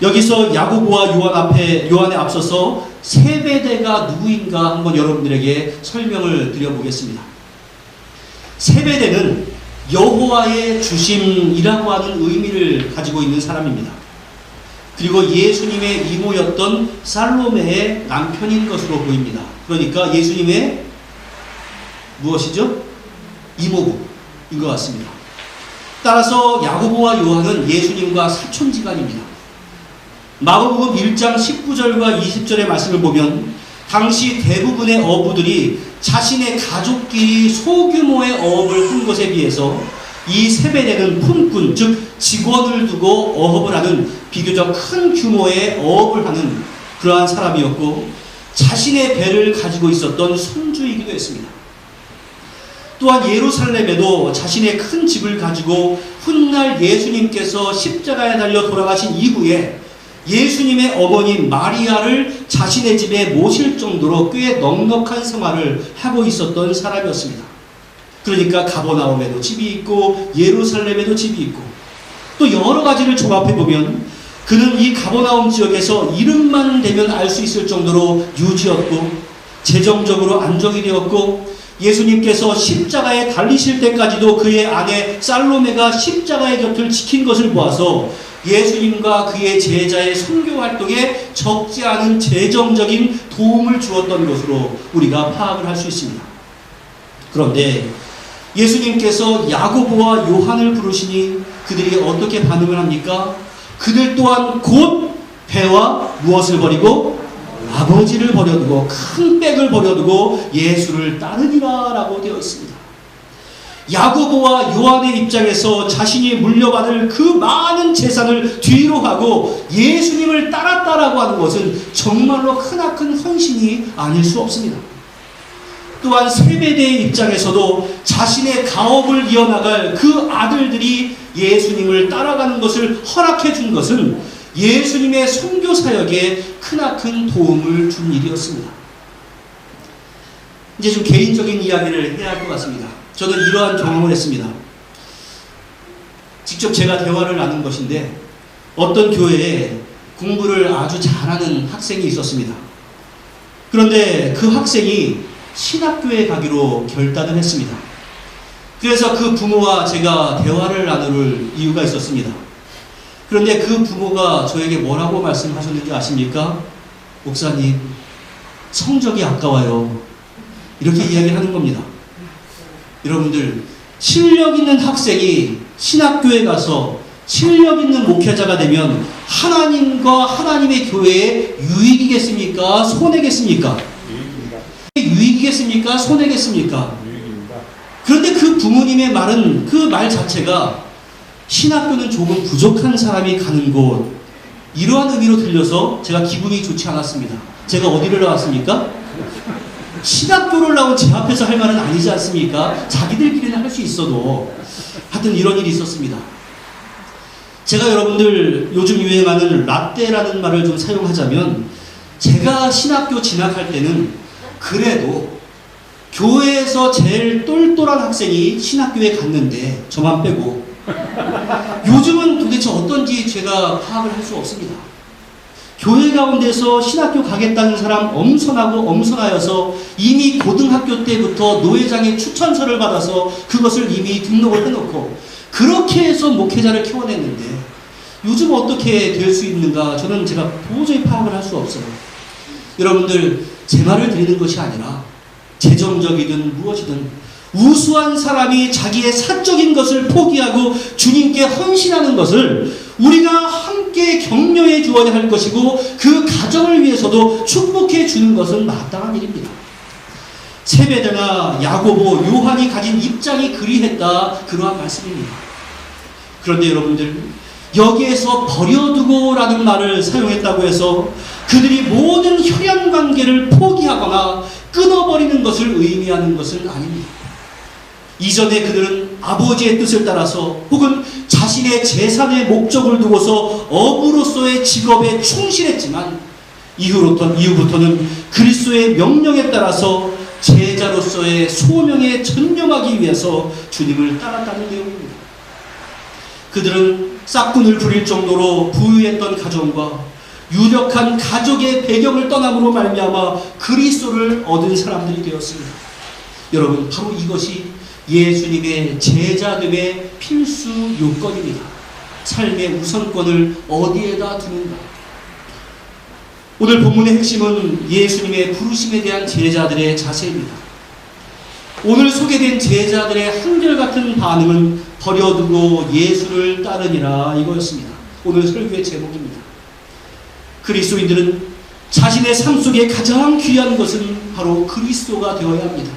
여기서 야고보와 요한에 앞서서 세베대가 누구인가 한번 여러분들에게 설명을 드려보겠습니다. 세베대는 여호와의 주심이라고 하는 의미를 가지고 있는 사람입니다. 그리고 예수님의 이모였던 살로메의 남편인 것으로 보입니다. 그러니까 예수님의 무엇이죠? 이모부인 것 같습니다. 따라서 야고보와 요한은 예수님과 사촌지간입니다. 마가복음 1장 19절과 20절의 말씀을 보면 당시 대부분의 어부들이 자신의 가족끼리 소규모의 어업을 한 것에 비해서 이 세베대는 품꾼, 즉 직원을 두고 어업을 하는 비교적 큰 규모의 어업을 하는 그러한 사람이었고 자신의 배를 가지고 있었던 손주이기도 했습니다. 또한 예루살렘에도 자신의 큰 집을 가지고 훗날 예수님께서 십자가에 달려 돌아가신 이후에 예수님의 어머니 마리아를 자신의 집에 모실 정도로 꽤 넉넉한 생활을 하고 있었던 사람이었습니다. 그러니까 가버나움에도 집이 있고 예루살렘에도 집이 있고 또 여러 가지를 종합해보면 그는 이 가버나움 지역에서 이름만 대면 알 수 있을 정도로 유지였고 재정적으로 안정이 되었고 예수님께서 십자가에 달리실 때까지도 그의 아내 살로메가 십자가의 곁을 지킨 것을 보아서 예수님과 그의 제자의 선교 활동에 적지 않은 재정적인 도움을 주었던 것으로 우리가 파악을 할 수 있습니다. 그런데 예수님께서 야고보와 요한을 부르시니 그들이 어떻게 반응을 합니까? 그들 또한 곧 배와 무엇을 버리고 아버지를 버려두고 큰 백을 버려두고 예수를 따르니라 라고 되어 있습니다. 야고보와 요한의 입장에서 자신이 물려받을 그 많은 재산을 뒤로 하고 예수님을 따랐다라고 하는 것은 정말로 크나큰 헌신이 아닐 수 없습니다. 또한 세베대의 입장에서도 자신의 가업을 이어나갈 그 아들들이 예수님을 따라가는 것을 허락해 준 것은 예수님의 선교 사역에 크나큰 도움을 준 일이었습니다. 이제 좀 개인적인 이야기를 해야 할 것 같습니다. 저는 이러한 경험을 했습니다. 직접 제가 대화를 나눈 것인데 어떤 교회에 공부를 아주 잘하는 학생이 있었습니다. 그런데 그 학생이 신학교에 가기로 결단을 했습니다. 그래서 그 부모와 제가 대화를 나눌 이유가 있었습니다. 그런데 그 부모가 저에게 뭐라고 말씀하셨는지 아십니까? 목사님, 성적이 아까워요. 이렇게 이야기하는 겁니다. 여러분들, 실력 있는 학생이 신학교에 가서 실력 있는 목회자가 되면 하나님과 하나님의 교회에 유익이겠습니까? 손해겠습니까? 유익이겠습니까? 손해겠습니까? 그런데 그 부모님의 말은, 그 말 자체가 신학교는 조금 부족한 사람이 가는 곳, 이러한 의미로 들려서 제가 기분이 좋지 않았습니다. 제가 어디를 나왔습니까? 신학교를 나온 제 앞에서 할 말은 아니지 않습니까? 자기들끼리는 할 수 있어도. 하여튼 이런 일이 있었습니다. 제가 여러분들 요즘 유행하는 라떼라는 말을 좀 사용하자면, 제가 신학교 진학할 때는 그래도 교회에서 제일 똘똘한 학생이 신학교에 갔는데, 저만 빼고. 요즘은 도대체 어떤지 제가 파악을 할 수 없습니다. 교회 가운데서 신학교 가겠다는 사람 엄선하고 엄선하여서 이미 고등학교 때부터 노회장의 추천서를 받아서 그것을 이미 등록을 해놓고 그렇게 해서 목회자를 키워냈는데, 요즘 어떻게 될 수 있는가, 저는 제가 도저히 파악을 할 수 없어요. 여러분들, 제 말을 드리는 것이 아니라 재정적이든 무엇이든 우수한 사람이 자기의 사적인 것을 포기하고 주님께 헌신하는 것을 우리가 함께 격려해 주어야 할 것이고, 그 가정을 위해서도 축복해 주는 것은 마땅한 일입니다. 세베드나 야고보, 요한이 가진 입장이 그리했다, 그러한 말씀입니다. 그런데 여러분들, 여기에서 버려두고라는 말을 사용했다고 해서 그들이 모든 혈연 관계를 포기하거나 끊어버리는 것을 의미하는 것은 아닙니다. 이전에 그들은 아버지의 뜻을 따라서 혹은 자신의 재산의 목적을 두고서 어부로서의 직업에 충실했지만, 이후부터는 그리스도의 명령에 따라서 제자로서의 소명에 전념하기 위해서 주님을 따랐다는 내용입니다. 그들은 싹군을 부릴 정도로 부유했던 가정과 유력한 가족의 배경을 떠남으로 말미암아 그리스도를 얻은 사람들이 되었습니다. 여러분, 바로 이것이 예수님의 제자됨의 필수 요건입니다. 삶의 우선권을 어디에다 두는가? 오늘 본문의 핵심은 예수님의 부르심에 대한 제자들의 자세입니다. 오늘 소개된 제자들의 한결같은 반응은 버려두고 예수를 따르니라, 이거였습니다. 오늘 설교의 제목입니다. 그리스도인들은 자신의 삶 속에 가장 귀한 것은 바로 그리스도가 되어야 합니다.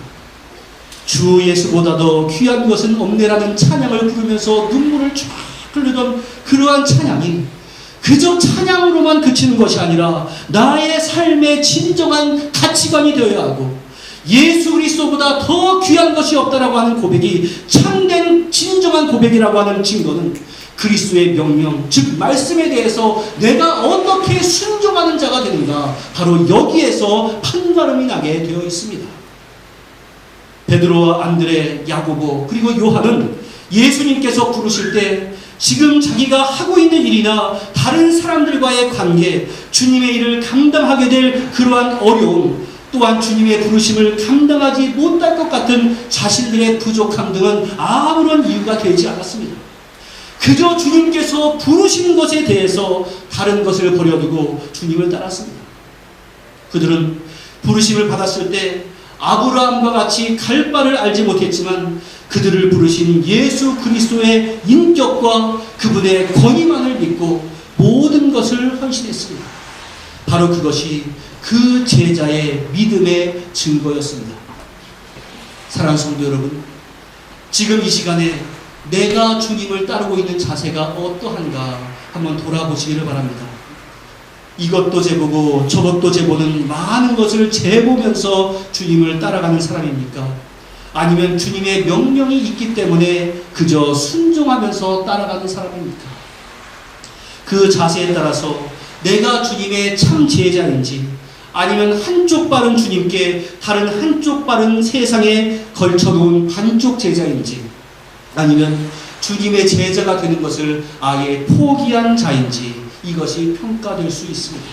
주 예수보다 더 귀한 것은 없네라는 찬양을 부르면서 눈물을 쫙 흘리던 그러한 찬양이 그저 찬양으로만 그치는 것이 아니라 나의 삶의 진정한 가치관이 되어야 하고, 예수 그리스도보다 더 귀한 것이 없다라고 하는 고백이 참된 진정한 고백이라고 하는 증거는 그리스도의 명령, 즉 말씀에 대해서 내가 어떻게 순종하는 자가 되는가, 바로 여기에서 판가름이 나게 되어 있습니다. 베드로와 안드레, 야고보, 그리고 요한은 예수님께서 부르실 때 지금 자기가 하고 있는 일이나 다른 사람들과의 관계, 주님의 일을 감당하게 될 그러한 어려움, 또한 주님의 부르심을 감당하지 못할 것 같은 자신들의 부족함 등은 아무런 이유가 되지 않았습니다. 그저 주님께서 부르시는 것에 대해서 다른 것을 버려두고 주님을 따랐습니다. 그들은 부르심을 받았을 때 아브라함과 같이 갈 바를 알지 못했지만 그들을 부르신 예수 그리스도의 인격과 그분의 권위만을 믿고 모든 것을 헌신했습니다. 바로 그것이 그 제자의 믿음의 증거였습니다. 사랑하는 성도 여러분, 지금 이 시간에 내가 주님을 따르고 있는 자세가 어떠한가 한번 돌아보시기를 바랍니다. 이것도 재보고 저것도 재보는 많은 것을 재보면서 주님을 따라가는 사람입니까? 아니면 주님의 명령이 있기 때문에 그저 순종하면서 따라가는 사람입니까? 그 자세에 따라서 내가 주님의 참 제자인지, 아니면 한쪽 발은 주님께 다른 한쪽 발은 세상에 걸쳐놓은 반쪽 제자인지, 아니면 주님의 제자가 되는 것을 아예 포기한 자인지, 이것이 평가될 수 있습니다.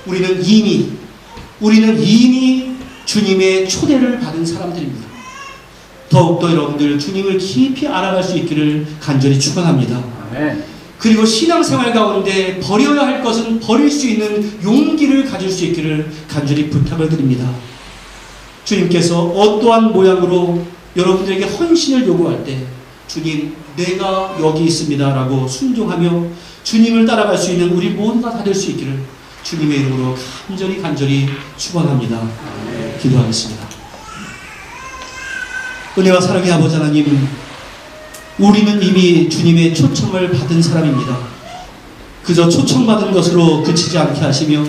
우리는 이미 주님의 초대를 받은 사람들입니다. 더욱더 여러분들 주님을 깊이 알아갈 수 있기를 간절히 축원합니다. 그리고 신앙생활 가운데 버려야 할 것은 버릴 수 있는 용기를 가질 수 있기를 간절히 부탁을 드립니다. 주님께서 어떠한 모양으로 여러분들에게 헌신을 요구할 때 주님 내가 여기 있습니다 라고 순종하며 주님을 따라갈 수 있는 우리 모두가 다 될 수 있기를 주님의 이름으로 간절히 축원합니다. 기도하겠습니다. 은혜와 사랑의 아버지 하나님, 우리는 이미 주님의 초청을 받은 사람입니다. 그저 초청받은 것으로 그치지 않게 하시며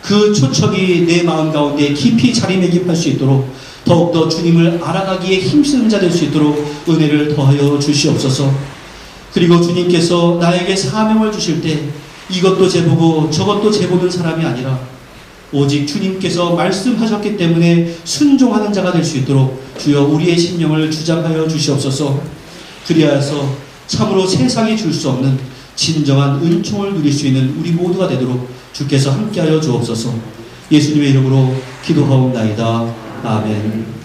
그 초청이 내 마음 가운데 깊이 자리매김할 수 있도록 더욱더 주님을 알아가기에 힘쓰는 자 될 수 있도록 은혜를 더하여 주시옵소서. 그리고 주님께서 나에게 사명을 주실 때 이것도 제보고 저것도 제보는 사람이 아니라 오직 주님께서 말씀하셨기 때문에 순종하는 자가 될 수 있도록 주여 우리의 심령을 주장하여 주시옵소서. 그리하여서 참으로 세상이 줄 수 없는 진정한 은총을 누릴 수 있는 우리 모두가 되도록 주께서 함께하여 주옵소서. 예수님의 이름으로 기도하옵나이다. 아멘.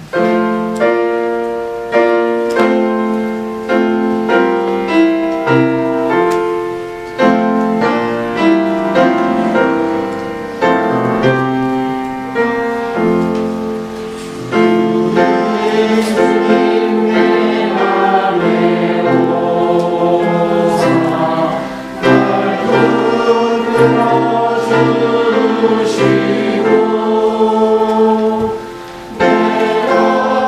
주시고 내가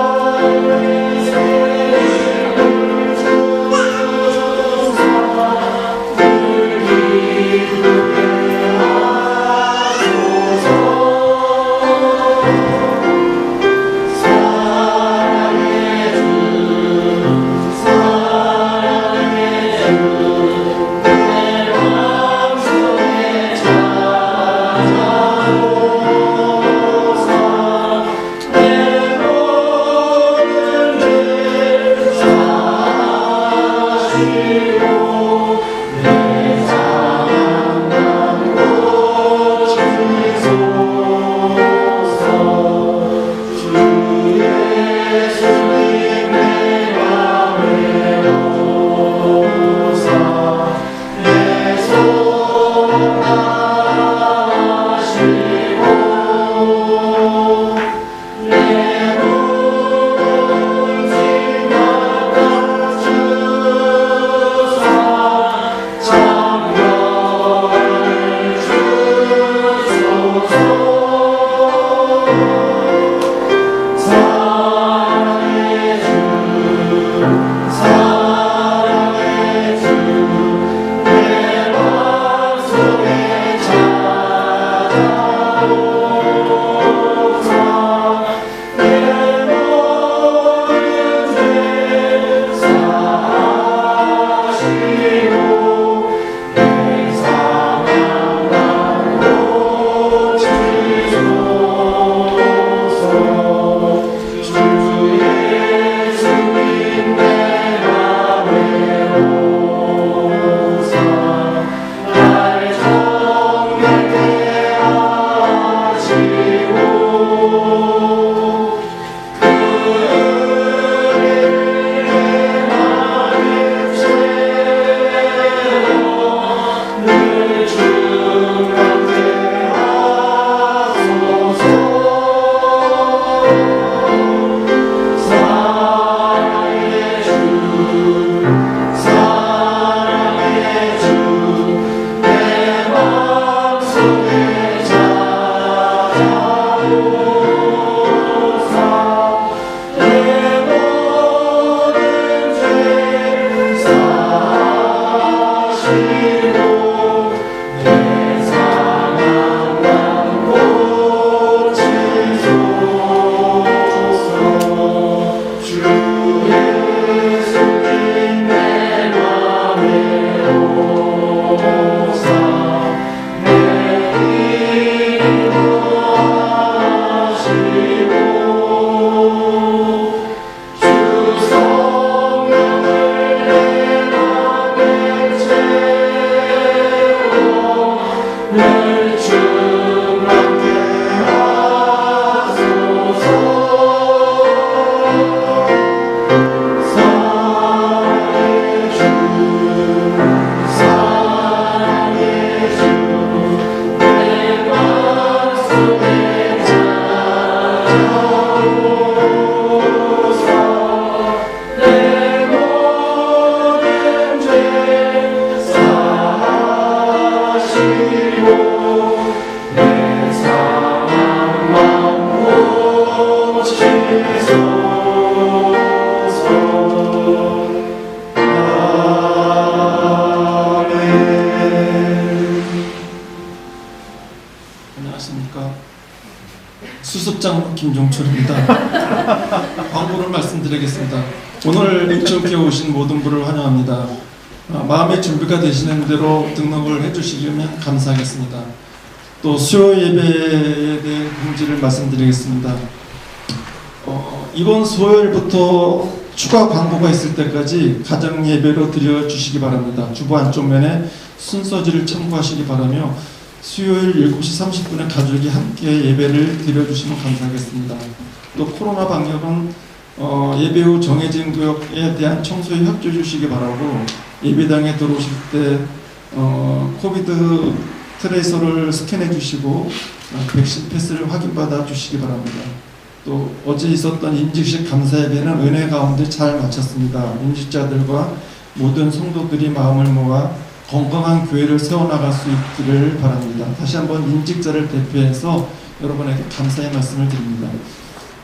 첫장 김종철입니다. 광고를 말씀드리겠습니다. 오늘 인천교회 오신 모든 분을 환영합니다. 마음의 준비가 되시는 대로 등록을 해주시면 감사하겠습니다. 또 수요 예배에 대해 공지를 말씀드리겠습니다. 이번 수요일부터 추가 광고가 있을 때까지 가정 예배로 드려주시기 바랍니다. 주보 안쪽면에 순서지를 참고하시기 바라며 수요일 7시 30분에 가족이 함께 예배를 드려주시면 감사하겠습니다. 또 코로나 방역은 예배 후 정해진 구역에 대한 청소에 협조해 주시기 바라고, 예배당에 들어오실 때 코비드 트레이서를 스캔해 주시고 백신 패스를 확인받아 주시기 바랍니다. 또 어제 있었던 임직식 감사 예배는 은혜 가운데 잘 마쳤습니다. 임직자들과 모든 성도들이 마음을 모아 건강한 교회를 세워나갈 수 있기를 바랍니다. 다시 한번 임직자를 대표해서 여러분에게 감사의 말씀을 드립니다.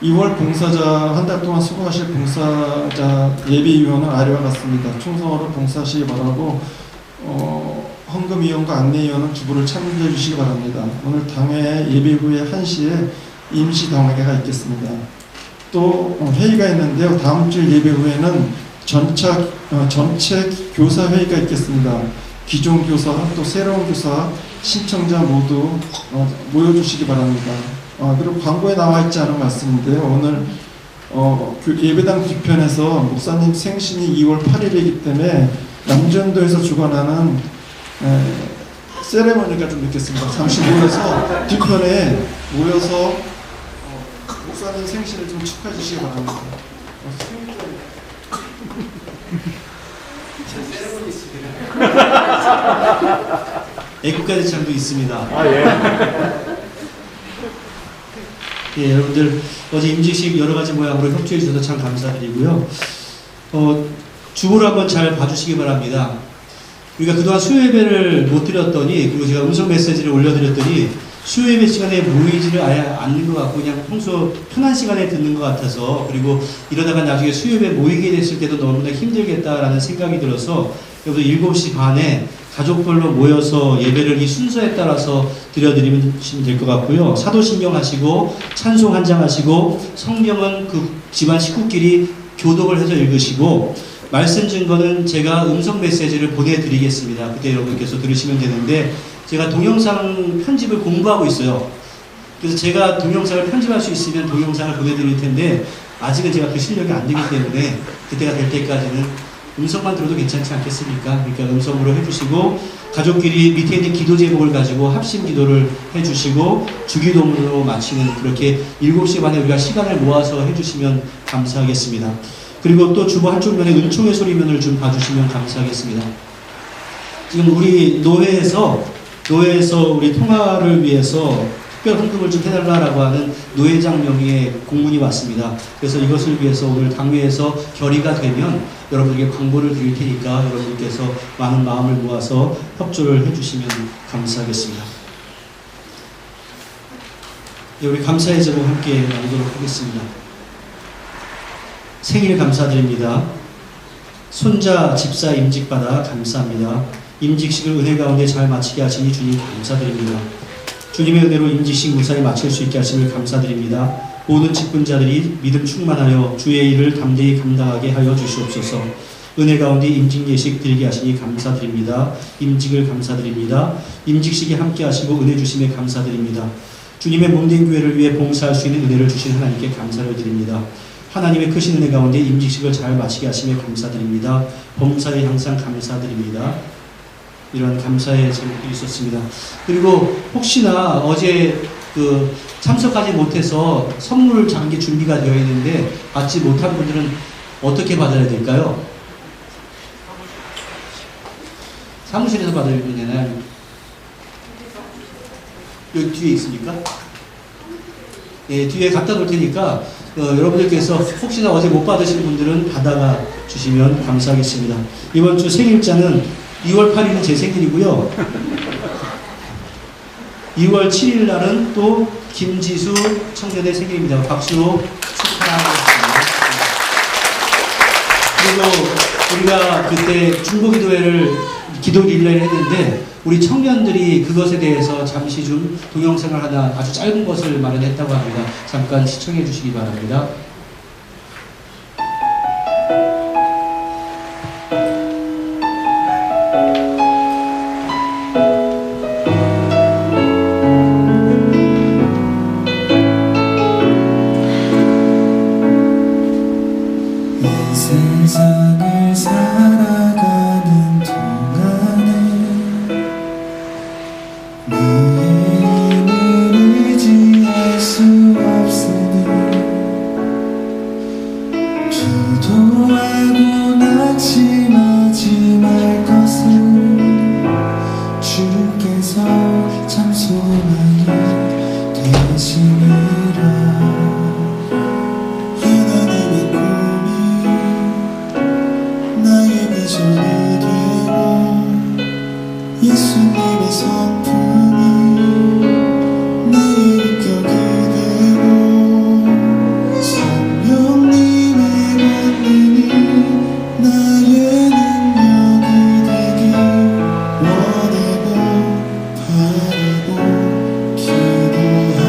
2월 봉사자, 한 달 동안 수고하실 봉사자 예비위원은 아래와 같습니다. 충성으로 봉사하시기 바라고, 헌금위원과 안내위원은 주부를 참여해 주시기 바랍니다. 오늘 당회 예배 후에 1시에 임시 당회가 있겠습니다. 또 회의가 있는데요. 다음 주 예배 후에는 전체 교사 회의가 있겠습니다. 기존 교사 또 새로운 교사 신청자 모두 모여주시기 바랍니다. 그리고 광고에 나와 있지 않은 말씀인데요. 오늘 예배당 뒤편에서 목사님 생신이 2월 8일이기 때문에 남전도에서 주관하는 세레머니가 좀 있겠습니다. 잠시 모여서 뒤편에 모여서 목사님 생신을 좀 축하해 주시기 바랍니다. 애국가 대창도 있습니다. 아, 예. 예, 여러분들 어제 임직식 여러 가지 모양으로 협조해 주셔서 참 감사드리고요. 주보를 한번 잘 봐주시기 바랍니다. 우리가 그동안 수요예배를 못 드렸더니, 그리고 제가 음성 메시지를 올려드렸더니 수요예배 시간에 모이지를 아예 않는 것 같고 그냥 평소 편한 시간에 듣는 것 같아서, 그리고 이러다가 나중에 수요예배 모이게 됐을 때도 너무나 힘들겠다라는 생각이 들어서 여러분 7시 반에 가족별로 모여서 예배를 이 순서에 따라서 드려드리면 될 것 같고요. 사도신경 하시고 찬송 한 장 하시고 성경은 그 집안 식구끼리 교독을 해서 읽으시고, 말씀 증거는 제가 음성 메시지를 보내드리겠습니다. 그때 여러분께서 들으시면 되는데, 제가 동영상 편집을 공부하고 있어요. 그래서 제가 동영상을 편집할 수 있으면 동영상을 보내드릴 텐데 아직은 제가 그 실력이 안 되기 때문에 그때가 될 때까지는 음성만 들어도 괜찮지 않겠습니까? 그러니까 음성으로 해주시고, 가족끼리 밑에 있는 기도 제목을 가지고 합심 기도를 해주시고 주기도문으로 마치는, 그렇게 7시 반에 우리가 시간을 모아서 해주시면 감사하겠습니다. 그리고 또 주보 한쪽 면에 은총의 소리면을 좀 봐주시면 감사하겠습니다. 지금 우리 노회에서 우리 통화를 위해서 특별 헌금을 좀 해달라고 하는 노회장 명의의 공문이 왔습니다. 그래서 이것을 위해서 오늘 당회에서 결의가 되면 여러분에게 광고를 드릴 테니까 여러분께서 많은 마음을 모아서 협조를 해주시면 감사하겠습니다. 네, 우리 감사의 제목 함께 나누도록 하겠습니다. 생일 감사드립니다. 손자 집사 임직받아 감사합니다. 임직식을 은혜 가운데 잘 마치게 하시니 주님 감사드립니다. 주님의 은혜로 임직식 무사히 마칠 수 있게 하심을 감사드립니다. 모든 직분자들이 믿음 충만하여 주의 일을 담대히 감당하게 하여 주시옵소서. 은혜 가운데 임직 예식 드리게 하시니 감사드립니다. 임직을 감사드립니다. 임직식에 함께 하시고 은혜 주심에 감사드립니다. 주님의 몸된 교회를 위해 봉사할 수 있는 은혜를 주신 하나님께 감사를 드립니다. 하나님의 크신 은혜 가운데 임직식을 잘 마치게 하시며 감사드립니다. 범사에 항상 감사드립니다. 이런 감사의 제목들이 있었습니다. 그리고 혹시나 어제 참석하지 못해서 선물 작은 게 준비가 되어 있는데 받지 못한 분들은 어떻게 받아야 될까요? 사무실에서 받으면 되나요? 여기 뒤에 있으니까? 예, 뒤에 갖다 놓을 테니까 여러분들께서 혹시나 어제 못 받으신 분들은 받아가 주시면 감사하겠습니다. 이번 주 생일자는 2월 8일은 제 생일이고요. 2월 7일 날은 또 김지수 청년의 생일입니다. 박수로 축하하겠습니다. 그리고 우리가 그때 중보기도회를 기도 릴레이를 했는데 우리 청년들이 그것에 대해서 잠시 좀 동영상을 하나 아주 짧은 것을 마련했다고 합니다. 잠깐 시청해 주시기 바랍니다. 세상을 살아가는 동안에 나의 힘을 의지할 수 없으니 기도하고 낙심하지 말 것은 주께서 참 소망이 되심이라. 하나님의 꿈이 나의 비전이 되고 예수님의 성품이 나의 인격이 되고 성령님의 권능이 나의 능력이 되길 원하고 바라고 기도합니다.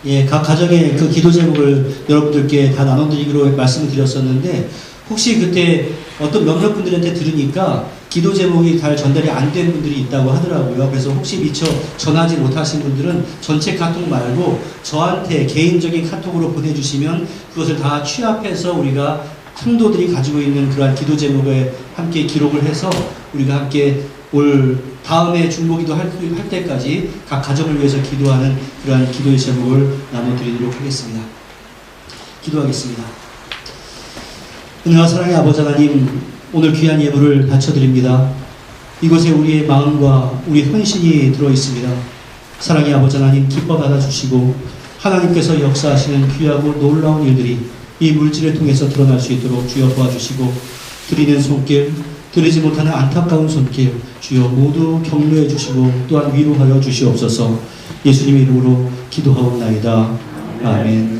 예, 각 가정의 그 기도 제목을 여러분들께 다 나눠드리기로 말씀을 드렸었는데 혹시 그때 어떤 몇몇 분들한테 들으니까 기도 제목이 잘 전달이 안 된 분들이 있다고 하더라고요. 그래서 혹시 미처 전하지 못하신 분들은 전체 카톡 말고 저한테 개인적인 카톡으로 보내주시면 그것을 다 취합해서 우리가 성도들이 가지고 있는 그러한 기도 제목에 함께 기록을 해서 우리가 함께 올 다음에 중보기도 할 때까지 각 가정을 위해서 기도하는 그러한 기도의 제목을 나눠드리도록 하겠습니다. 기도하겠습니다. 은혜와 사랑의 아버지 하나님, 오늘 귀한 예물을 바쳐드립니다. 이곳에 우리의 마음과 우리 헌신이 들어있습니다. 사랑의 아버지 하나님, 기뻐 받아주시고 하나님께서 역사하시는 귀하고 놀라운 일들이 이 물질을 통해서 드러날 수 있도록 주여 도와주시고 드리는 손길, 드리지 못하는 안타까운 손길 주여 모두 격려해 주시고 또한 위로하여 주시옵소서. 예수님의 이름으로 기도하옵나이다. 아멘.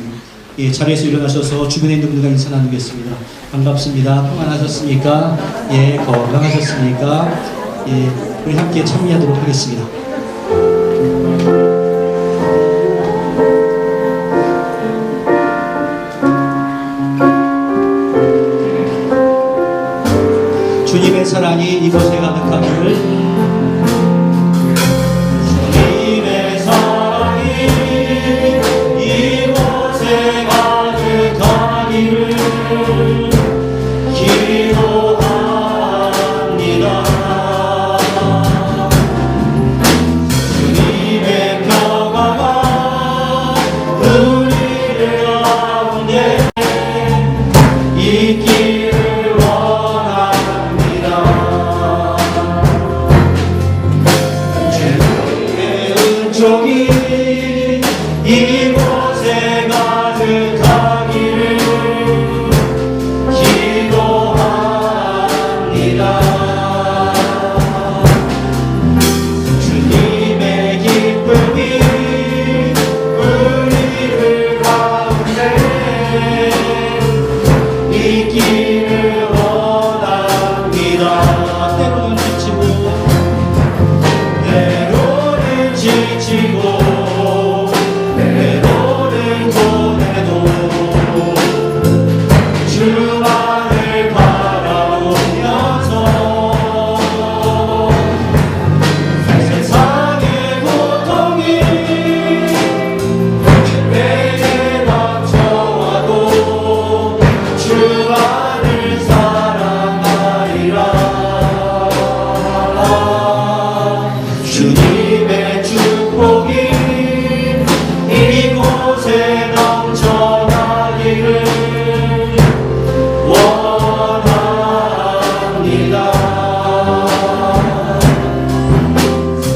예, 자리에서 일어나셔서 주변에 있는 분들과 인사 나누겠습니다. 반갑습니다. 평안하셨습니까? 예, 건강하셨습니까? 예, 우리 함께 참여하도록 하겠습니다. 주님의 사랑이 이곳에 가득하기를. 주님의 사랑이 이곳에 가득하기를 기도합니다. 주님의 평화가 우리들 가운데 있기를 원합니다. 주의 은총이 이곳에 가득하기를 기도합니다. 주님의 기쁨이 우리들 가운데 있기를 원합니다. 때로는 지치고 때로는 고뇌도 주만을 바라보면서 세상의 고통이 내게 닥쳐와도 주만을 사랑하리라. 주님의 축복이 이곳에 넘쳐나기를 원합니다.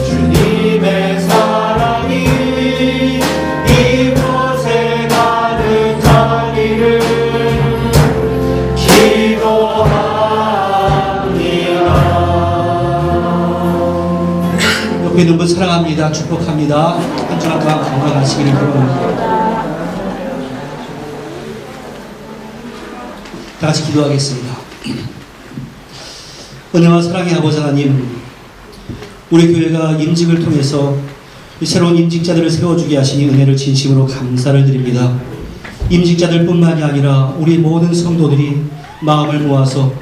주님의 사랑이 이곳에 가득하기를 기도합니다. 옆에 있는 분 사랑합니다. 축복합니다. 한 주간 동안 건강하시기를 바랍니다. 다 같이 기도하겠습니다. 은혜와 사랑의 아버지 하나님, 우리 교회가 임직을 통해서 이 새로운 임직자들을 세워주게 하시니 은혜를 진심으로 감사를 드립니다. 임직자들뿐만이 아니라 우리 모든 성도들이 마음을 모아서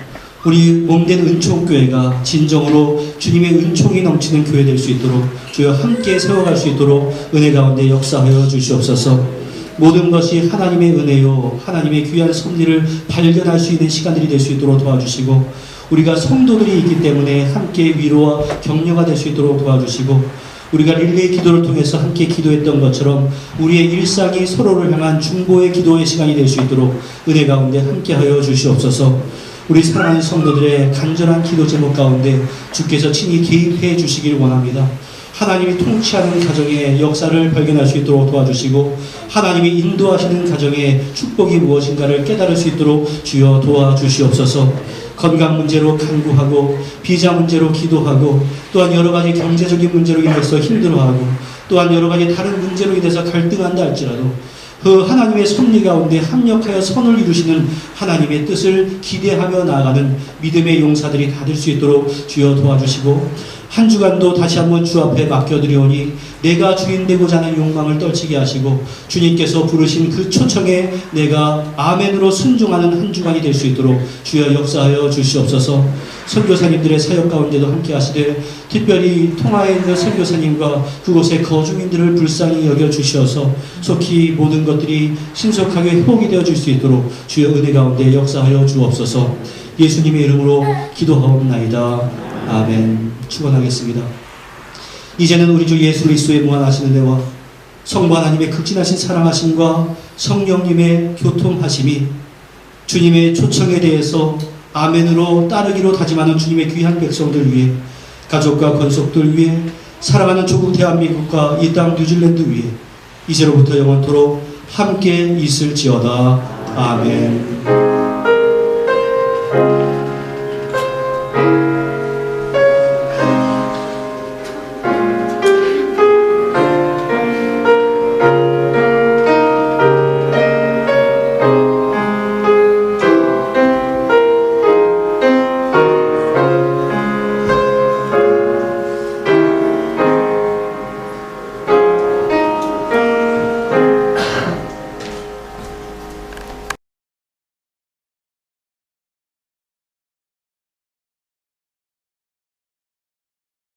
우리 몸된 은총교회가 진정으로 주님의 은총이 넘치는 교회 될 수 있도록 주여 함께 세워갈 수 있도록 은혜 가운데 역사하여 주시옵소서. 모든 것이 하나님의 은혜요 하나님의 귀한 섭리를 발견할 수 있는 시간들이 될 수 있도록 도와주시고, 우리가 성도들이 있기 때문에 함께 위로와 격려가 될 수 있도록 도와주시고, 우리가 릴레이 기도를 통해서 함께 기도했던 것처럼 우리의 일상이 서로를 향한 중보의 기도의 시간이 될 수 있도록 은혜 가운데 함께하여 주시옵소서. 우리 사랑하는 성도들의 간절한 기도 제목 가운데 주께서 친히 개입해 주시길 원합니다. 하나님이 통치하는 가정의 역사를 발견할 수 있도록 도와주시고, 하나님이 인도하시는 가정의 축복이 무엇인가를 깨달을 수 있도록 주여 도와주시옵소서. 건강 문제로 간구하고, 비자 문제로 기도하고, 또한 여러 가지 경제적인 문제로 인해서 힘들어하고, 또한 여러 가지 다른 문제로 인해서 갈등한다 할지라도 그 하나님의 섭리 가운데 합력하여 선을 이루시는 하나님의 뜻을 기대하며 나아가는 믿음의 용사들이 다 될 수 있도록 주여 도와주시고, 한 주간도 다시 한번 주 앞에 맡겨드리오니 내가 주인 되고자 하는 욕망을 떨치게 하시고, 주님께서 부르신 그 초청에 내가 아멘으로 순종하는 한 주간이 될 수 있도록 주여 역사하여 주시옵소서. 선교사님들의 사역 가운데도 함께 하시되, 특별히 통화에 있는 선교사님과 그곳의 거주민들을 불쌍히 여겨주셔서 속히 모든 것들이 신속하게 회복이 되어질 수 있도록 주여 은혜 가운데 역사하여 주옵소서. 예수님의 이름으로 기도하옵나이다. 아멘. 축원하겠습니다. 이제는 우리 주 예수 그리스도의 무한하신 은혜와 성부 하나님의 극진하신 사랑하심과 성령님의 교통하심이 주님의 초청에 대해서 아멘으로 따르기로 다짐하는 주님의 귀한 백성들 위해, 가족과 권속들 위해, 사랑하는 조국 대한민국과 이 땅 뉴질랜드 위해 이제로부터 영원토록 함께 있을지어다. 아멘.